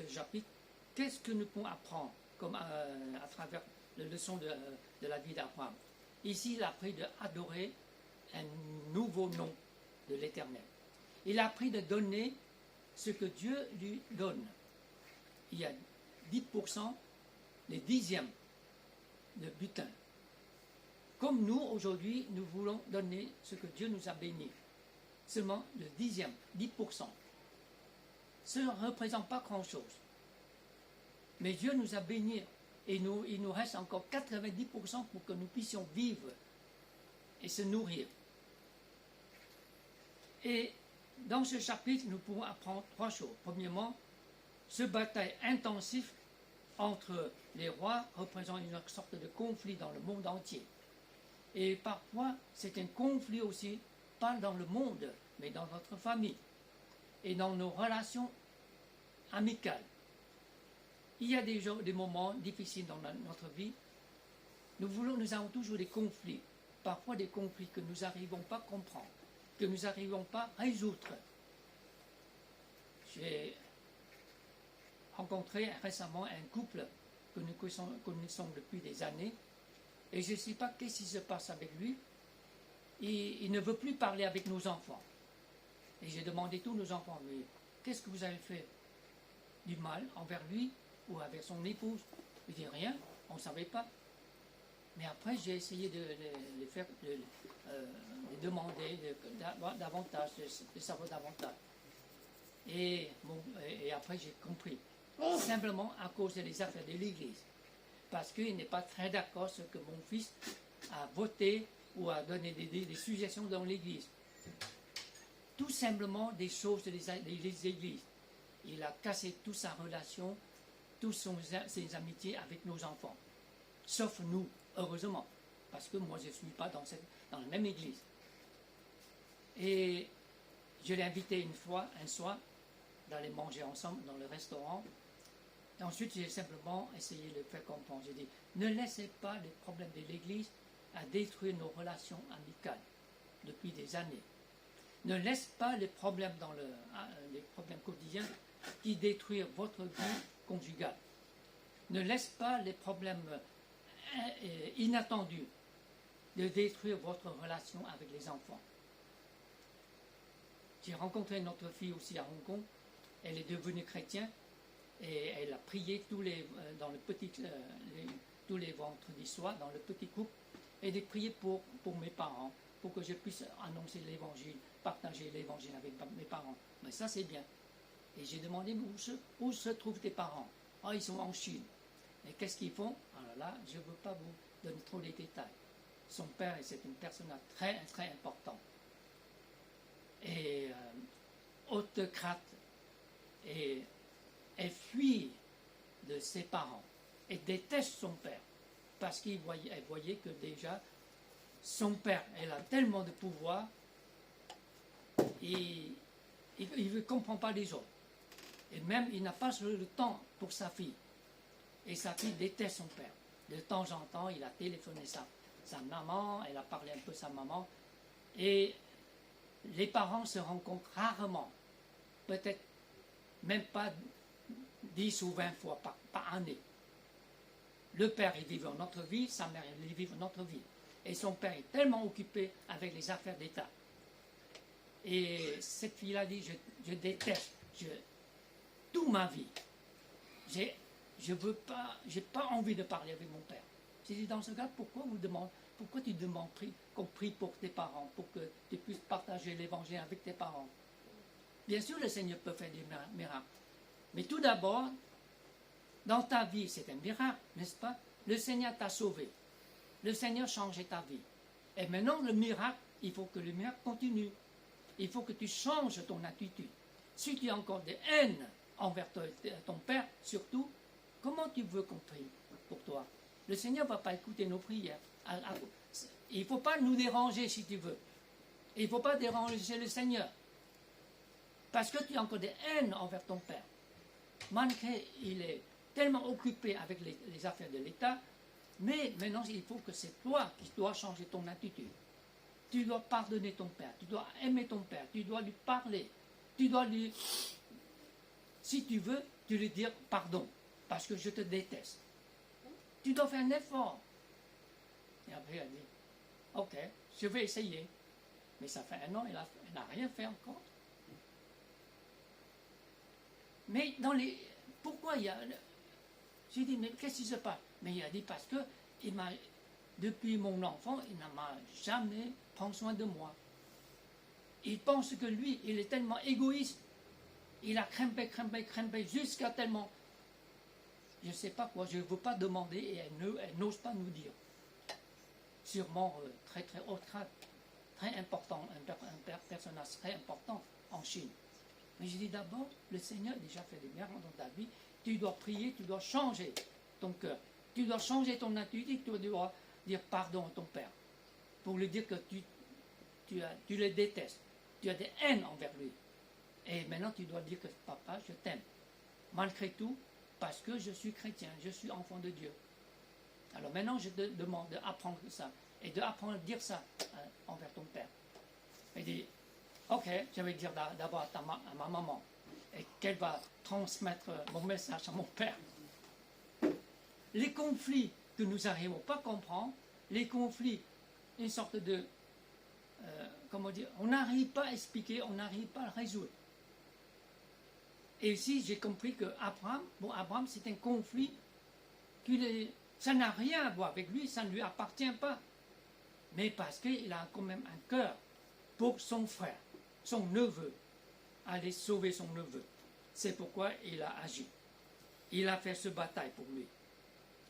chapitre. Qu'est-ce que nous pouvons apprendre comme, à travers la leçon de la vie d'Abraham? Ici, il a appris d'adorer un nouveau nom de l'Éternel. Il a appris de donner ce que Dieu lui donne. Il y a 10%, les dixièmes de butin. Comme nous, aujourd'hui, nous voulons donner ce que Dieu nous a béni. Seulement le dixième, 10%. Ça ne représente pas grand-chose. Mais Dieu nous a bénis et il nous reste encore 90% pour que nous puissions vivre et se nourrir. Et dans ce chapitre, nous pouvons apprendre 3 choses. Premièrement, ce bataille intensif entre les rois représente une sorte de conflit dans le monde entier. Et parfois, c'est un conflit aussi, pas dans le monde, mais dans notre famille et dans nos relations amicales. Il y a des moments difficiles dans notre vie. Nous avons toujours des conflits, parfois des conflits que nous n'arrivons pas à comprendre, que nous n'arrivons pas à résoudre. J'ai rencontré récemment un couple que nous connaissons depuis des années et je ne sais pas qu'est-ce qui se passe avec lui. Il ne veut plus parler avec nos enfants. Et j'ai demandé à tous nos enfants, mais qu'est-ce que vous avez fait du mal envers lui ou avec son épouse? Il dit rien, on ne savait pas. Mais après, j'ai essayé de demander davantage, de savoir davantage. Et après, j'ai compris. Simplement à cause des affaires de l'Église. Parce qu'il n'est pas très d'accord sur ce que mon fils a voté ou a donné des suggestions dans l'Église. Tout simplement des choses des églises. Il a cassé toute sa relation, toutes ses amitiés avec nos enfants. Sauf nous, heureusement. Parce que moi, je ne suis pas dans la même église. Et je l'ai invité une fois, un soir, d'aller manger ensemble dans le restaurant. Et ensuite, j'ai simplement essayé de le faire comprendre. J'ai dit, ne laissez pas les problèmes de l'église à détruire nos relations amicales depuis des années. Ne laisse pas les problèmes les problèmes quotidiens qui détruisent votre vie conjugale. Ne laisse pas les problèmes inattendus de détruire votre relation avec les enfants. J'ai rencontré notre fille aussi à Hong Kong. Elle est devenue chrétienne et elle a prié tous les vendredis soirs dans le petit groupe et de prier pour mes parents, pour que je puisse annoncer l'évangile, partager l'évangile avec mes parents. Mais ça, c'est bien. Et j'ai demandé, où se trouvent tes parents? Ah, ils sont en Chine. Et qu'est-ce qu'ils font? Alors là, je ne veux pas vous donner trop les détails. Son père, c'est une personne très, très importante. Et autocrate. Et elle fuit de ses parents. Elle déteste son père. Parce qu'elle voyait que déjà, son père, elle a tellement de pouvoir, et il ne comprend pas les autres. Et même, il n'a pas le temps pour sa fille. Et sa fille déteste son père. De temps en temps, il a téléphoné sa maman, elle a parlé un peu à sa maman. Et les parents se rencontrent rarement. Peut-être même pas 10 ou 20 fois par année. Le père, il vit notre vie, sa mère, elle vit notre vie. Et son père est tellement occupé avec les affaires d'État. Et cette fille-là dit, je déteste toute ma vie. J'ai pas envie de parler avec mon père. J'ai dit, dans ce cas, pourquoi tu demandes qu'on prie pour tes parents, pour que tu puisses partager l'évangile avec tes parents? Bien sûr, le Seigneur peut faire des miracles. Mais tout d'abord, dans ta vie, c'est un miracle, n'est-ce pas? Le Seigneur t'a sauvé. Le Seigneur changeait ta vie. Et maintenant, le miracle, il faut que le miracle continue. Il faut que tu changes ton attitude. Si tu as encore des haines envers ton Père, surtout, comment tu veux qu'on prie pour toi? Le Seigneur ne va pas écouter nos prières. Il ne faut pas nous déranger si tu veux. Il ne faut pas déranger le Seigneur. Parce que tu as encore des haines envers ton Père. Malgré il est tellement occupé avec les affaires de l'État, mais maintenant il faut que c'est toi qui dois changer ton attitude. Tu dois pardonner ton Père, tu dois aimer ton Père, tu dois lui parler, tu dois lui... Si tu veux, tu lui dire pardon, parce que je te déteste. Tu dois faire un effort. Et après, elle dit, ok, je vais essayer. Mais ça fait 1 an, elle n'a rien fait encore. Mais dans les... Pourquoi il y a... J'ai dit, mais qu'est-ce qui se passe? Mais il a dit, parce que depuis mon enfant, il ne m'a jamais pris soin de moi. Il pense que lui, il est tellement égoïste. Il a crempé jusqu'à tellement... Je ne sais pas quoi, je ne veux pas demander et elle n'ose pas nous dire. Sûrement très important, un personnage très important en Chine. Mais je dis d'abord, le Seigneur a déjà fait des miracles dans ta vie. Tu dois prier, tu dois changer ton cœur. Tu dois changer ton attitude, tu dois dire pardon à ton Père. Pour lui dire que tu le détestes. Tu as des haines envers lui. Et maintenant tu dois dire que papa, je t'aime. Malgré tout, parce que je suis chrétien, je suis enfant de Dieu. Alors maintenant je te demande d'apprendre ça. Et d'apprendre à dire ça envers ton Père. Il dit, ok, je vais dire d'abord à ma maman. Et qu'elle va transmettre mon message à mon Père. Les conflits que nous n'arrivons pas à comprendre, les conflits, une sorte de, comment dire, on n'arrive pas à expliquer, on n'arrive pas à résoudre. Et ici, j'ai compris que Abraham, c'est un conflit, ça n'a rien à voir avec lui, ça ne lui appartient pas. Mais parce qu'il a quand même un cœur pour son frère, son neveu, aller sauver son neveu. C'est pourquoi il a agi. Il a fait ce bataille pour lui.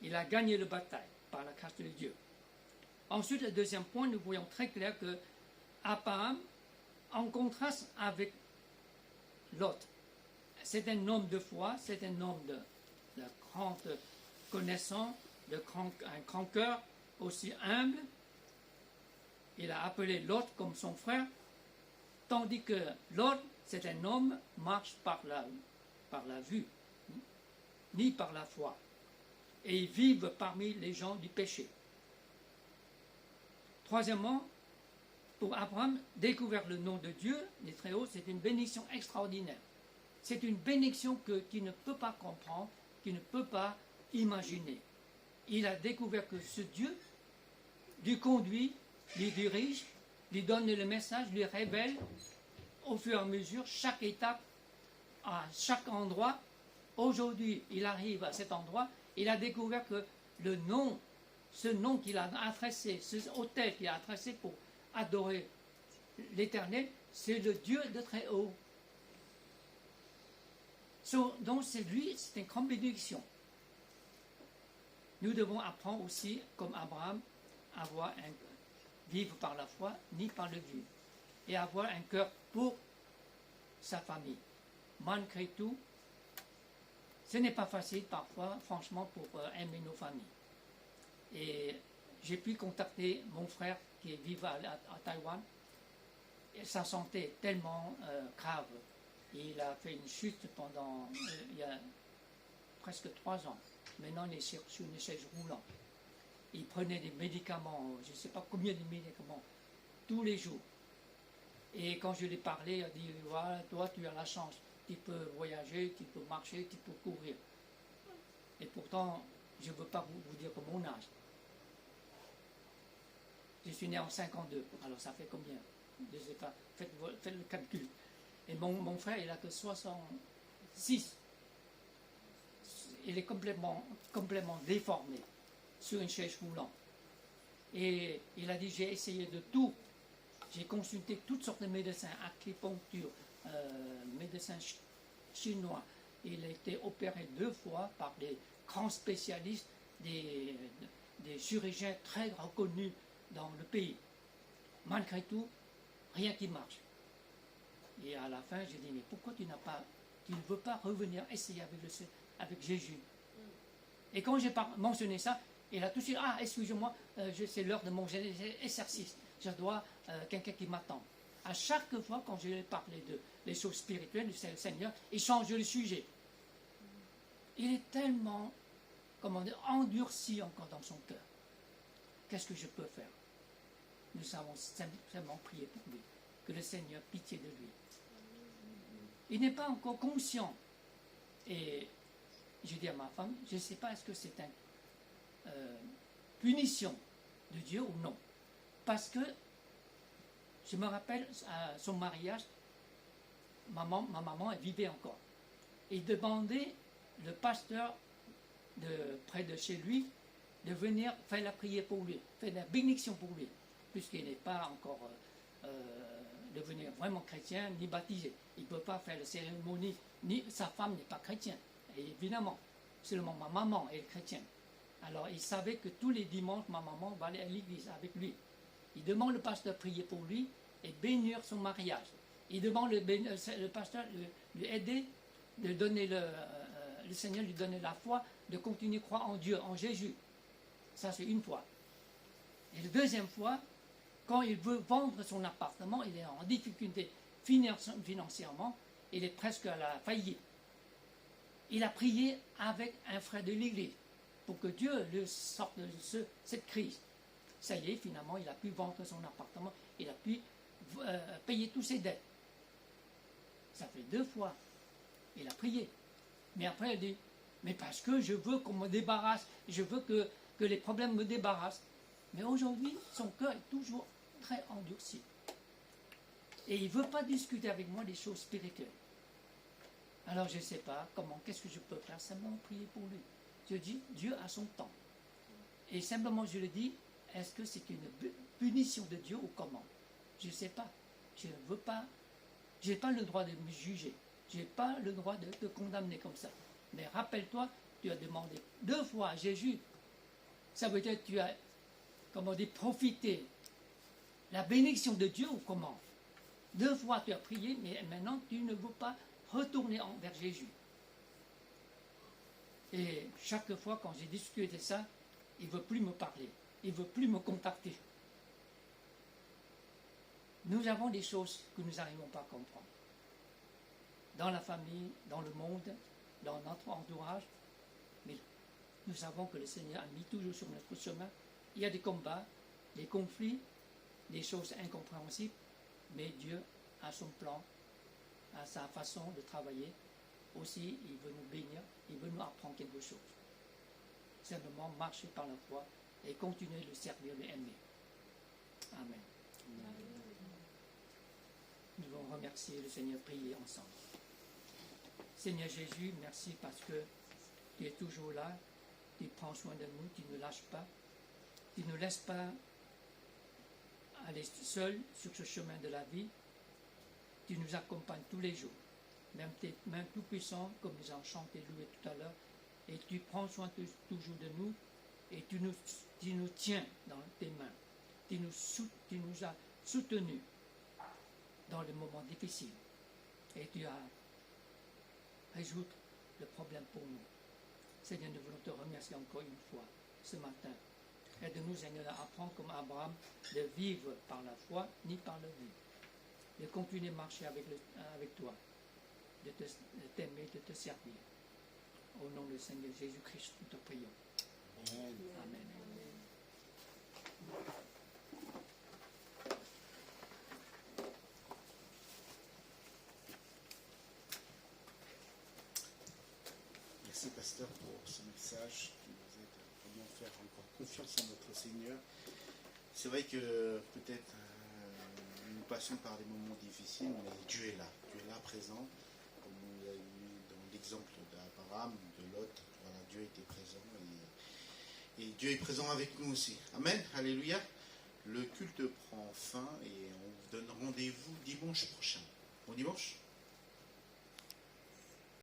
Il a gagné le bataille par la grâce de Dieu. Ensuite, le deuxième point, nous voyons très clair que Abraham, en contraste avec Lot, c'est un homme de foi, c'est un homme de grande connaissance, un grand cœur, aussi humble. Il a appelé Lot comme son frère, tandis que Lot, c'est un homme qui marche par la vue, ni par la foi. Et ils vivent parmi les gens du péché. Troisièmement, pour Abraham, découvrir le nom de Dieu, les Très-Hauts, c'est une bénédiction extraordinaire. C'est une bénédiction qu'il ne peut pas comprendre, qu'il ne peut pas imaginer. Il a découvert que ce Dieu lui conduit, lui dirige, lui donne le message, lui révèle au fur et à mesure, chaque étape, à chaque endroit. Aujourd'hui, il arrive à cet endroit, il a découvert que ce nom qu'il a adressé, ce autel qu'il a adressé pour adorer l'Éternel, c'est le Dieu de très haut. Donc c'est une grande bénédiction. Nous devons apprendre aussi, comme Abraham, vivre par la foi, ni par le vue, et avoir un cœur pour sa famille. Malgré tout, ce n'est pas facile parfois, franchement, pour aimer nos familles. Et j'ai pu contacter mon frère qui vit à Taïwan, et sa santé est tellement grave. Il a fait une chute pendant, il y a presque 3 ans. Maintenant, il est sur une chaise roulante. Il prenait des médicaments, je ne sais pas combien de médicaments, tous les jours. Et quand je lui ai parlé, il a dit, voilà, toi tu as la chance, tu peux voyager, tu peux marcher, tu peux courir. Et pourtant, je ne veux pas vous dire mon âge. Je suis né en 52, alors ça fait combien? Je ne sais pas, faites le calcul. Et mon frère, il n'a que 66. Il est complètement déformé sur une chaise roulante. Et il a dit, j'ai essayé de tout. J'ai consulté toutes sortes de médecins, acupuncture, médecins chinois. Il a été opéré 2 fois par des grands spécialistes, des chirurgiens très reconnus dans le pays. Malgré tout, rien qui marche. Et à la fin, j'ai dit, mais pourquoi tu ne veux pas revenir essayer avec Jésus? Et quand j'ai mentionné ça, il a tout de suite, ah, excusez-moi, c'est l'heure de mon exercice. Je dois, quelqu'un qui m'attend. À chaque fois, quand je lui ai parlé des choses spirituelles du Seigneur, il change le sujet. Il est tellement, comment dire, endurci encore dans son cœur. Qu'est-ce que je peux faire? Nous avons simplement prié pour lui, que le Seigneur ait pitié de lui. Il n'est pas encore conscient. Et j'ai dit à ma femme, je ne sais pas est-ce que c'est une punition de Dieu ou non. Parce que je me rappelle à son mariage, ma maman elle vivait encore. Il demandait le pasteur près de chez lui de venir faire la prière pour lui, faire la bénédiction pour lui, puisqu'il n'est pas encore devenir vraiment chrétien ni baptisé. Il ne peut pas faire la cérémonie, ni sa femme n'est pas chrétienne. Et évidemment, seulement ma maman est chrétienne. Alors il savait que tous les dimanches, ma maman va aller à l'église avec lui. Il demande le pasteur de prier pour lui et bénir son mariage. Il demande le pasteur de lui aider, de donner le Seigneur lui donner la foi, de continuer à croire en Dieu, en Jésus. Ça c'est une fois. Et la deuxième fois, quand il veut vendre son appartement, il est en difficulté financièrement, il est presque à la faillite. Il a prié avec un frère de l'église pour que Dieu le sorte de cette crise. Ça y est, finalement, il a pu vendre son appartement, il a pu payer toutes ses dettes. Ça fait 2 fois. Il a prié. Mais après, il dit, mais parce que je veux qu'on me débarrasse, je veux que les problèmes me débarrassent. Mais aujourd'hui, son cœur est toujours très endurci. Et il ne veut pas discuter avec moi des choses spirituelles. Alors je ne sais pas comment, qu'est-ce que je peux faire? Simplement prier pour lui. Je dis, Dieu a son temps. Et simplement je lui dis, est-ce que c'est une punition de Dieu ou comment? Je ne sais pas. Je ne veux pas. Je n'ai pas le droit de me juger. Je n'ai pas le droit de te condamner comme ça. Mais rappelle-toi, tu as demandé 2 fois à Jésus. Ça veut dire que tu as, comment dire, profité la bénédiction de Dieu ou comment? 2 fois tu as prié, mais maintenant tu ne veux pas retourner vers Jésus. Et chaque fois quand j'ai discuté ça, il ne veut plus me parler. Il ne veut plus me contacter. Nous avons des choses que nous n'arrivons pas à comprendre. Dans la famille, dans le monde, dans notre entourage. Mais nous savons que le Seigneur a mis toujours sur notre chemin. Il y a des combats, des conflits, des choses incompréhensibles. Mais Dieu a son plan, a sa façon de travailler. Aussi, il veut nous bénir, il veut nous apprendre quelque chose. Simplement marcher par la foi et continuer de le servir, de l'aimer. Amen. Nous allons remercier le Seigneur, prier ensemble. Seigneur Jésus, merci parce que tu es toujours là, tu prends soin de nous, tu ne lâches pas, tu ne laisses pas aller seul sur ce chemin de la vie, tu nous accompagnes tous les jours, même tes mains tout puissantes, comme nous avons chanté, loué tout à l'heure, et tu prends soin toujours de nous, et tu nous tiens dans tes mains, tu nous as soutenus dans les moments difficiles, et tu as résolu le problème pour nous. Seigneur, nous voulons te remercier encore une fois ce matin. Aide-nous, Seigneur, à apprendre comme Abraham de vivre par la foi ni par la vue. De continuer à marcher avec toi, de t'aimer, de te servir. Au nom du Seigneur Jésus-Christ, nous te prions. Amen. Amen. Merci, pasteur, pour ce message qui nous aide à vraiment faire encore confiance en notre Seigneur. C'est vrai que peut-être nous passons par des moments difficiles, mais Dieu est là. Dieu est là présent. Comme on l'a eu dans l'exemple d'Abraham, de Lot, voilà, Dieu était présent et Dieu est présent avec nous aussi. Amen. Alléluia. Le culte prend fin et on vous donne rendez-vous dimanche prochain. Bon dimanche.